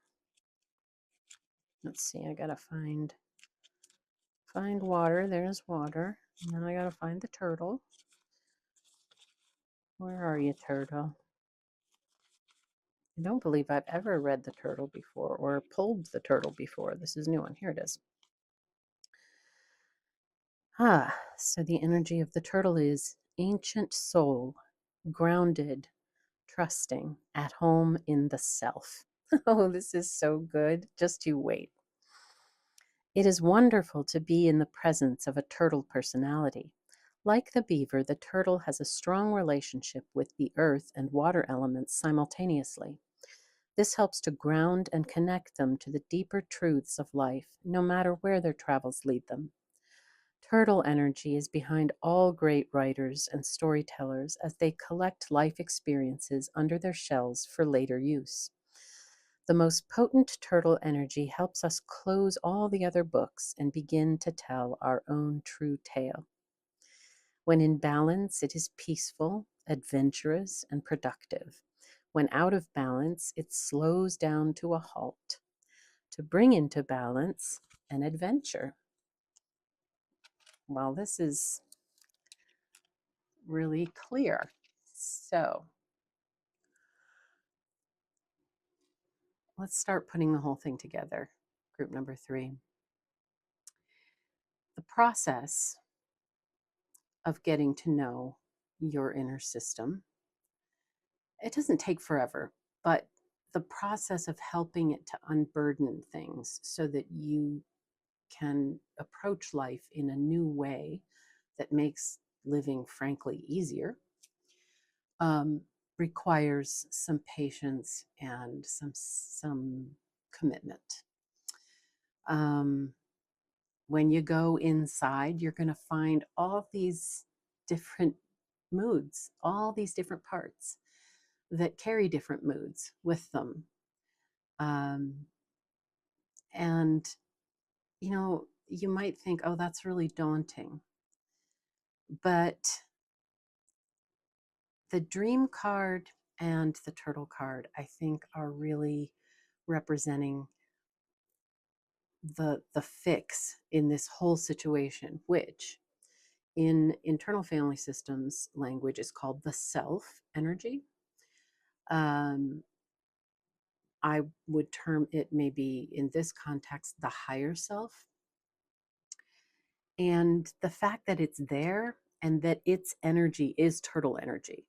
Let's see, I gotta find water. There's water. And then I gotta find the turtle. Where are you, turtle? I don't believe I've ever read the turtle before or pulled the turtle before. This is a new one. Here it is. So the energy of the turtle is ancient soul, grounded, trusting, at home in the self. Oh, this is so good. Just you wait. It is wonderful to be in the presence of a turtle personality. Like the beaver, the turtle has a strong relationship with the earth and water elements simultaneously. This helps to ground and connect them to the deeper truths of life, no matter where their travels lead them. Turtle energy is behind all great writers and storytellers as they collect life experiences under their shells for later use. The most potent turtle energy helps us close all the other books and begin to tell our own true tale. When in balance, it is peaceful, adventurous, and productive. When out of balance, it slows down to a halt to bring into balance an adventure. Well, this is really clear. So let's start putting the whole thing together. Group number 3. The process of getting to know your inner system, it doesn't take forever, but the process of helping it to unburden things so that you can approach life in a new way that makes living, frankly, easier, um, requires some patience and some commitment. Um, when you go inside, you're going to find all these different moods, all these different parts that carry different moods with them. Um, and, you might think, oh, that's really daunting. But the dream card and the turtle card, I think, are really representing the fix in this whole situation, which in internal family systems language is called the self energy. Um, I would term it maybe in this context the higher self. And the fact that it's there and that its energy is turtle energy,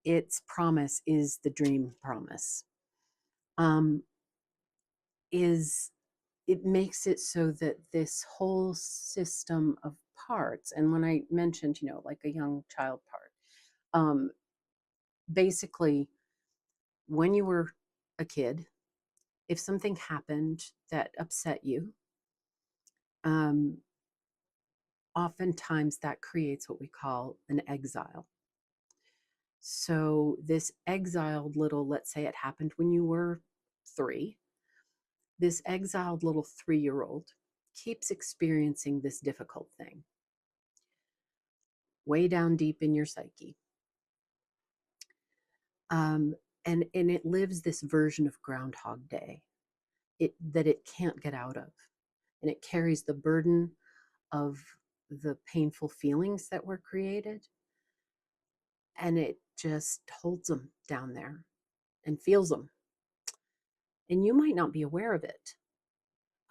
its promise is the dream promise, um, is it makes it so that this whole system of parts, and when I mentioned, like a young child part, um, basically, when you were a kid, if something happened that upset you, um, oftentimes that creates what we call an exile. So, this exiled little, let's say it happened when you were 3, this exiled little 3-year-old keeps experiencing this difficult thing way down deep in your psyche. Um, and it lives this version of Groundhog Day that it can't get out of. And it carries the burden of the painful feelings that were created. And it just holds them down there and feels them. And you might not be aware of it.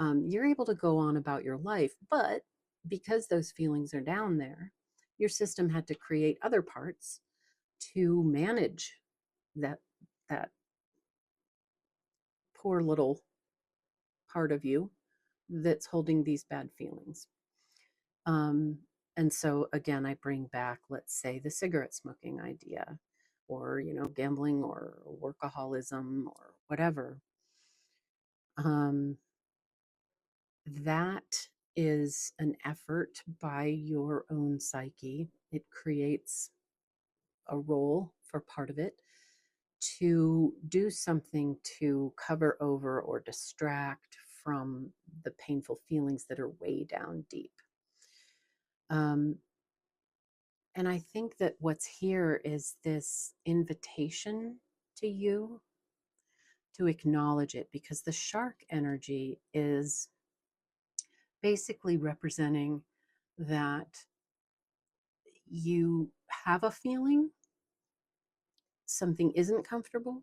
You're able to go on about your life, but because those feelings are down there, your system had to create other parts to manage that that poor little part of you that's holding these bad feelings. Um, and so again, I bring back, let's say, the cigarette smoking idea, or gambling, or workaholism, or whatever. That is an effort by your own psyche. It creates a role for part of it to do something to cover over or distract from the painful feelings that are way down deep. Um, and I think that what's here is this invitation to you to acknowledge it, because the shark energy is basically representing that you have a feeling something isn't comfortable,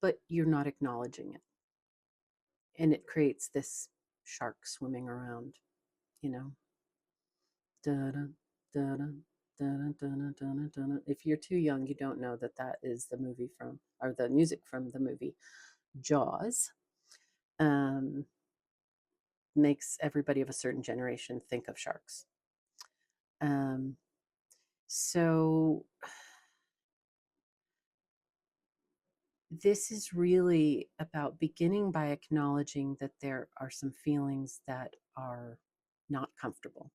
but you're not acknowledging it. And it creates this shark swimming around, you know. Da-da, da-da, da-da, da-da, da-da, da-da. If you're too young, you don't know that that is the movie from, or the music from the movie Jaws. Um, makes everybody of a certain generation think of sharks. Um, so this is really about beginning by acknowledging that there are some feelings that are not comfortable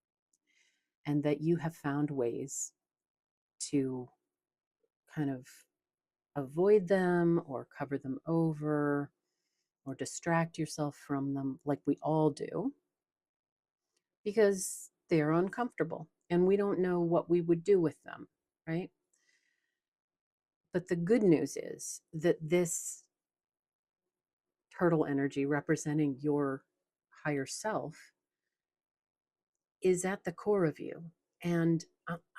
and that you have found ways to kind of avoid them or cover them over or distract yourself from them, like we all do, because they're uncomfortable and we don't know what we would do with them, right? But the good news is that this turtle energy representing your higher self is at the core of you. And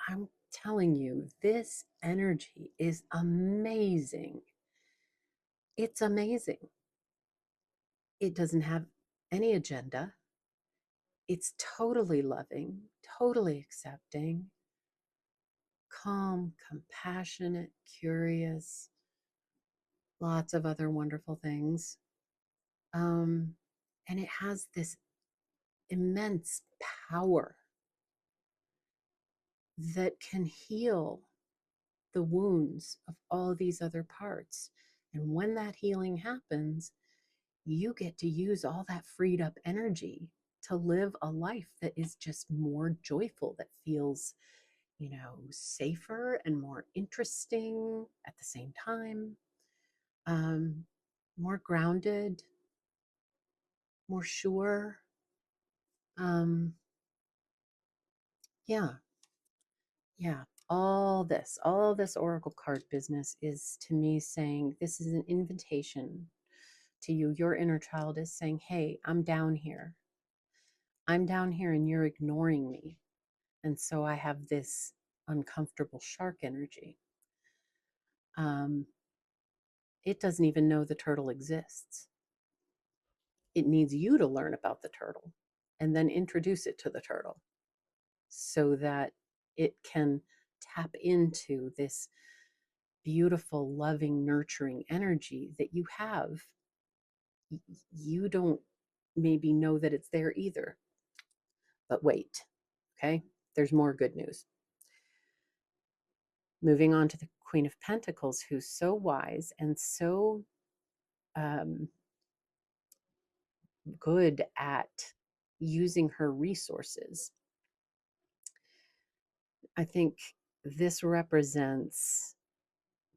I'm telling you, this energy is amazing. It's amazing. It doesn't have any agenda. It's totally loving, totally accepting, calm, compassionate, curious, lots of other wonderful things. Um, and it has this immense power that can heal the wounds of all these other parts. And when that healing happens, you get to use all that freed up energy to live a life that is just more joyful, that feels, safer and more interesting at the same time, um, more grounded, more sure. Um, yeah, yeah. All this oracle card business is to me saying this is an invitation to you. Your inner child is saying, hey, I'm down here. I'm down here and you're ignoring me. And so I have this uncomfortable shark energy. Um, it doesn't even know the turtle exists. It needs you to learn about the turtle and then introduce it to the turtle so that it can tap into this beautiful, loving, nurturing energy that you have. You don't maybe know that it's there either. But wait, okay? There's more good news. Moving on to the Queen of Pentacles, who's so wise and so um, good at using her resources. I think this represents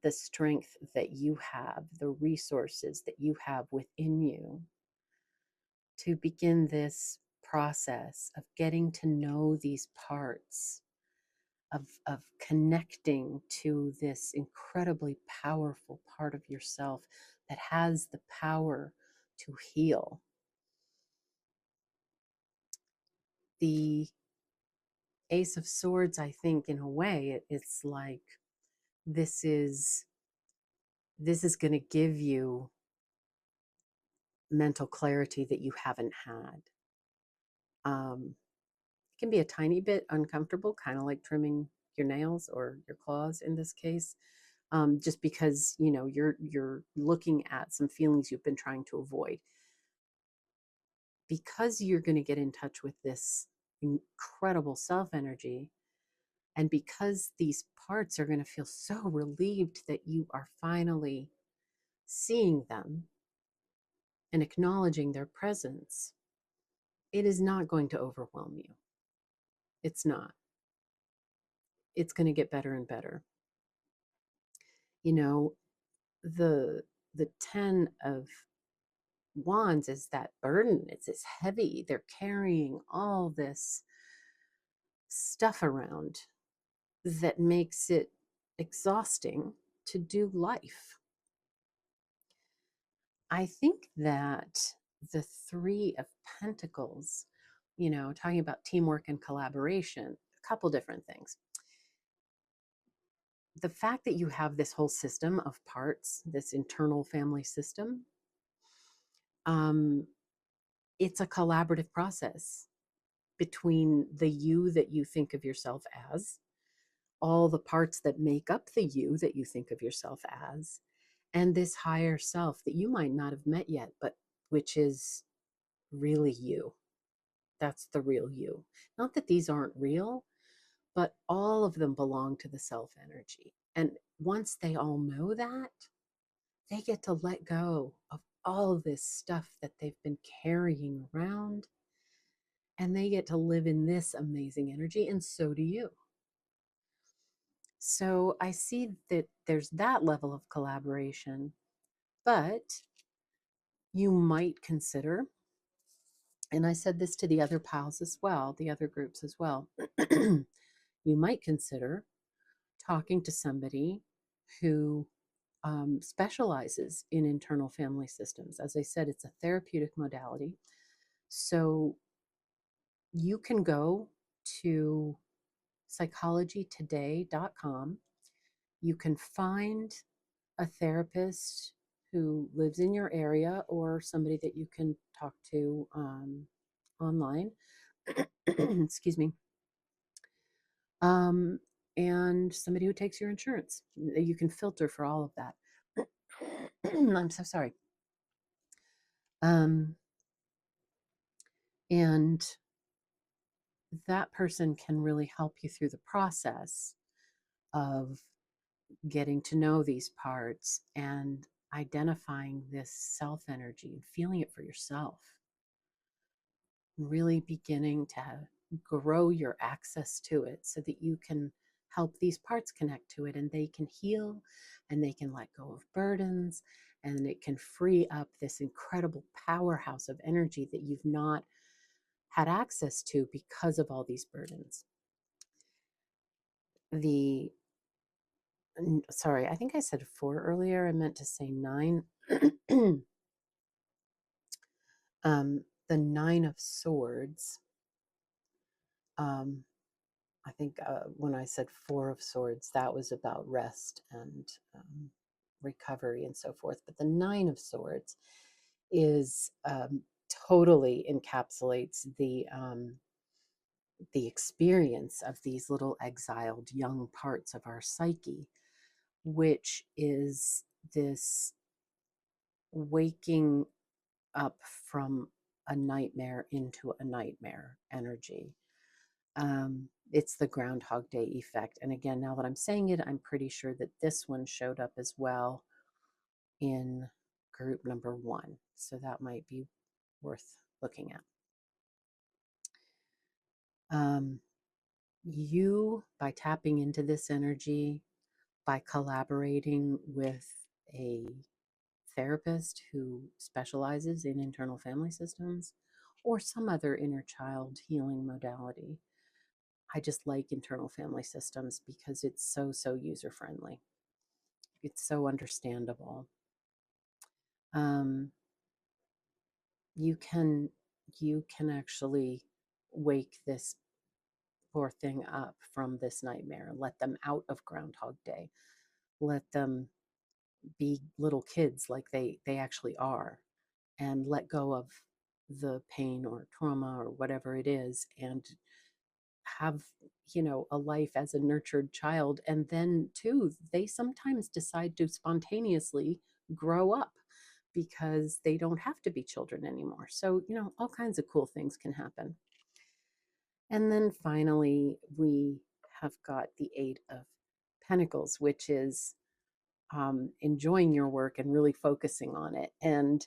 the strength that you have, the resources that you have within you to begin this process of getting to know these parts, of connecting to this incredibly powerful part of yourself that has the power to heal. The Ace of Swords, I think, in a way, it's like this is going to give you mental clarity that you haven't had. It can be a tiny bit uncomfortable, kind of like trimming your nails or your claws in this case, just because you're looking at some feelings you've been trying to avoid. Because you're going to get in touch with this incredible self energy, and because these parts are going to feel so relieved that you are finally seeing them and acknowledging their presence, it is not going to overwhelm you. It's not. It's going to get better and better. You know, the 10 of wands is that burden. It's heavy. They're carrying all this stuff around that makes it exhausting to do life. I think that the 3 of Pentacles, talking about teamwork and collaboration, a couple different things. The fact that you have this whole system of parts, this internal family system, um, it's a collaborative process between the you that you think of yourself as, all the parts that make up the you that you think of yourself as, and this higher self that you might not have met yet, but which is really you. That's the real you. Not that these aren't real, but all of them belong to the self energy. And once they all know that, they get to let go of all of this stuff that they've been carrying around, and they get to live in this amazing energy, and so do you. So I see that there's that level of collaboration, but you might consider, and I said this to the other pals as well, the other groups as well, you might consider talking to somebody who specializes in internal family systems. As I said, it's a therapeutic modality. So you can go to psychologytoday.com. You can find a therapist who lives in your area or somebody that you can talk to online. Excuse me. Um, and somebody who takes your insurance. You can filter for all of that. I'm so sorry. And that person can really help you through the process of getting to know these parts and identifying this self energy and feeling it for yourself. Really beginning to grow your access to it so that you can help these parts connect to it and they can heal and they can let go of burdens and it can free up this incredible powerhouse of energy that you've not had access to because of all these burdens. The Sorry, I think I said 4 earlier. I meant to say 9. The 9 of Swords. Um, I think when I said 4 of Swords, that was about rest and recovery and so forth. But the 9 of Swords is totally encapsulates the experience of these little exiled young parts of our psyche, which is this waking up from a nightmare into a nightmare energy. It's the Groundhog Day effect. And again, now that I'm saying it, I'm pretty sure that this one showed up as well in group number 1. So that might be worth looking at. You, by tapping into this energy, by collaborating with a therapist who specializes in internal family systems or some other inner child healing modality. I just like internal family systems because it's so user friendly. It's so understandable. Um, you can actually wake this poor thing up from this nightmare. Let them out of Groundhog Day. Let them be little kids like they actually are, and let go of the pain or trauma or whatever it is, and have a life as a nurtured child. And then too, they sometimes decide to spontaneously grow up because they don't have to be children anymore. So all kinds of cool things can happen. And then finally we have got the 8 of Pentacles, which is enjoying your work and really focusing on it. And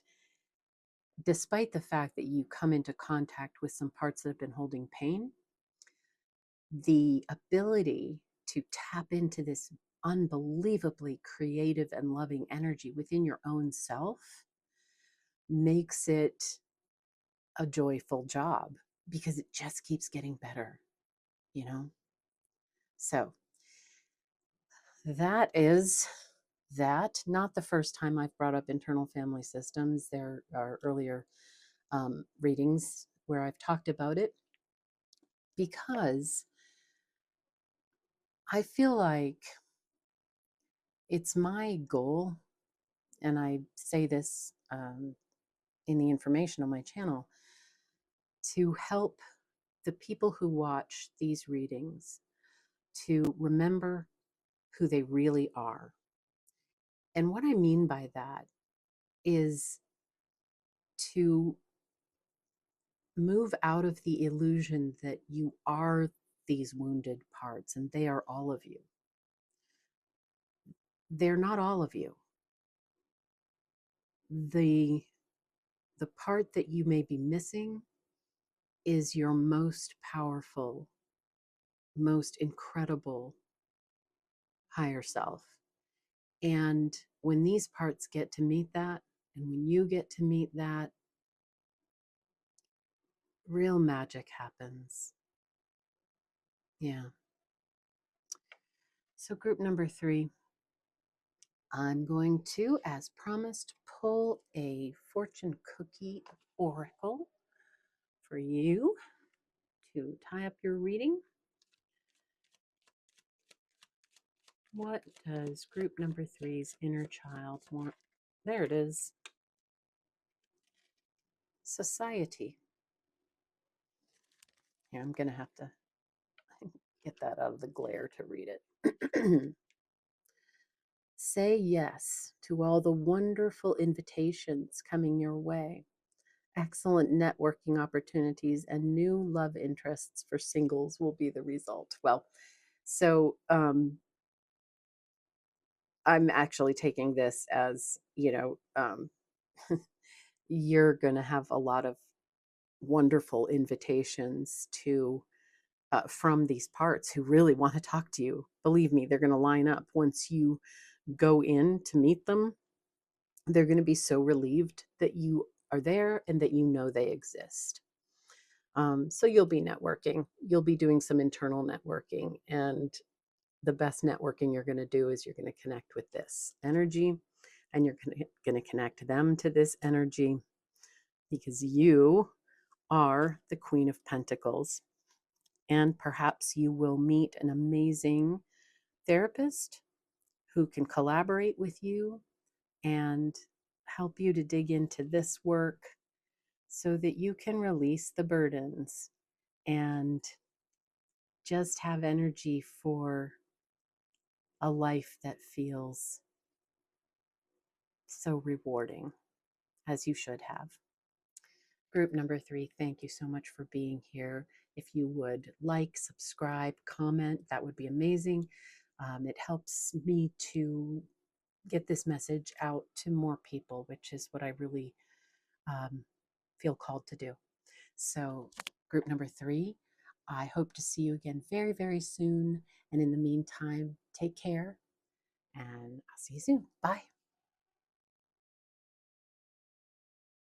despite the fact that you come into contact with some parts that have been holding pain, the ability to tap into this unbelievably creative and loving energy within your own self makes it a joyful job because it just keeps getting better, you know? So that is that. Not the first time I've brought up internal family systems. There are earlier readings where I've talked about it because I feel like it's my goal, and I say this in the information on my channel, to help the people who watch these readings to remember who they really are. And what I mean by that is to move out of the illusion that you are these wounded parts and they are all of you. They're not all of you. The part that you may be missing is your most powerful, most incredible higher self. And when these parts get to meet that, and when you get to meet that, real magic happens. Yeah. So, group number 3, I'm going to, as promised, pull a fortune cookie oracle for you to tie up your reading. What does group number 3's inner child want? There it is. Society. Here, I'm going to have to get that out of the glare to read it. Say yes to all the wonderful invitations coming your way. Excellent networking opportunities and new love interests for singles will be the result. Well, so I'm actually taking this as, you're going to have a lot of wonderful invitations to from these parts who really want to talk to you. Believe me, they're going to line up once you go in to meet them. They're going to be so relieved that you are there and that you know they exist. So you'll be networking. You'll be doing some internal networking. And the best networking you're going to do is you're going to connect with this energy, and you're going to connect them to this energy, because you are the Queen of Pentacles. And perhaps you will meet an amazing therapist who can collaborate with you and help you to dig into this work so that you can release the burdens and just have energy for a life that feels so rewarding, as you should have. Group number 3, thank you so much for being here. If you would like, subscribe, comment, that would be amazing. It helps me to get this message out to more people, which is what I really feel called to do. So, group number 3, I hope to see you again very, very soon. And in the meantime, take care, and I'll see you soon. Bye.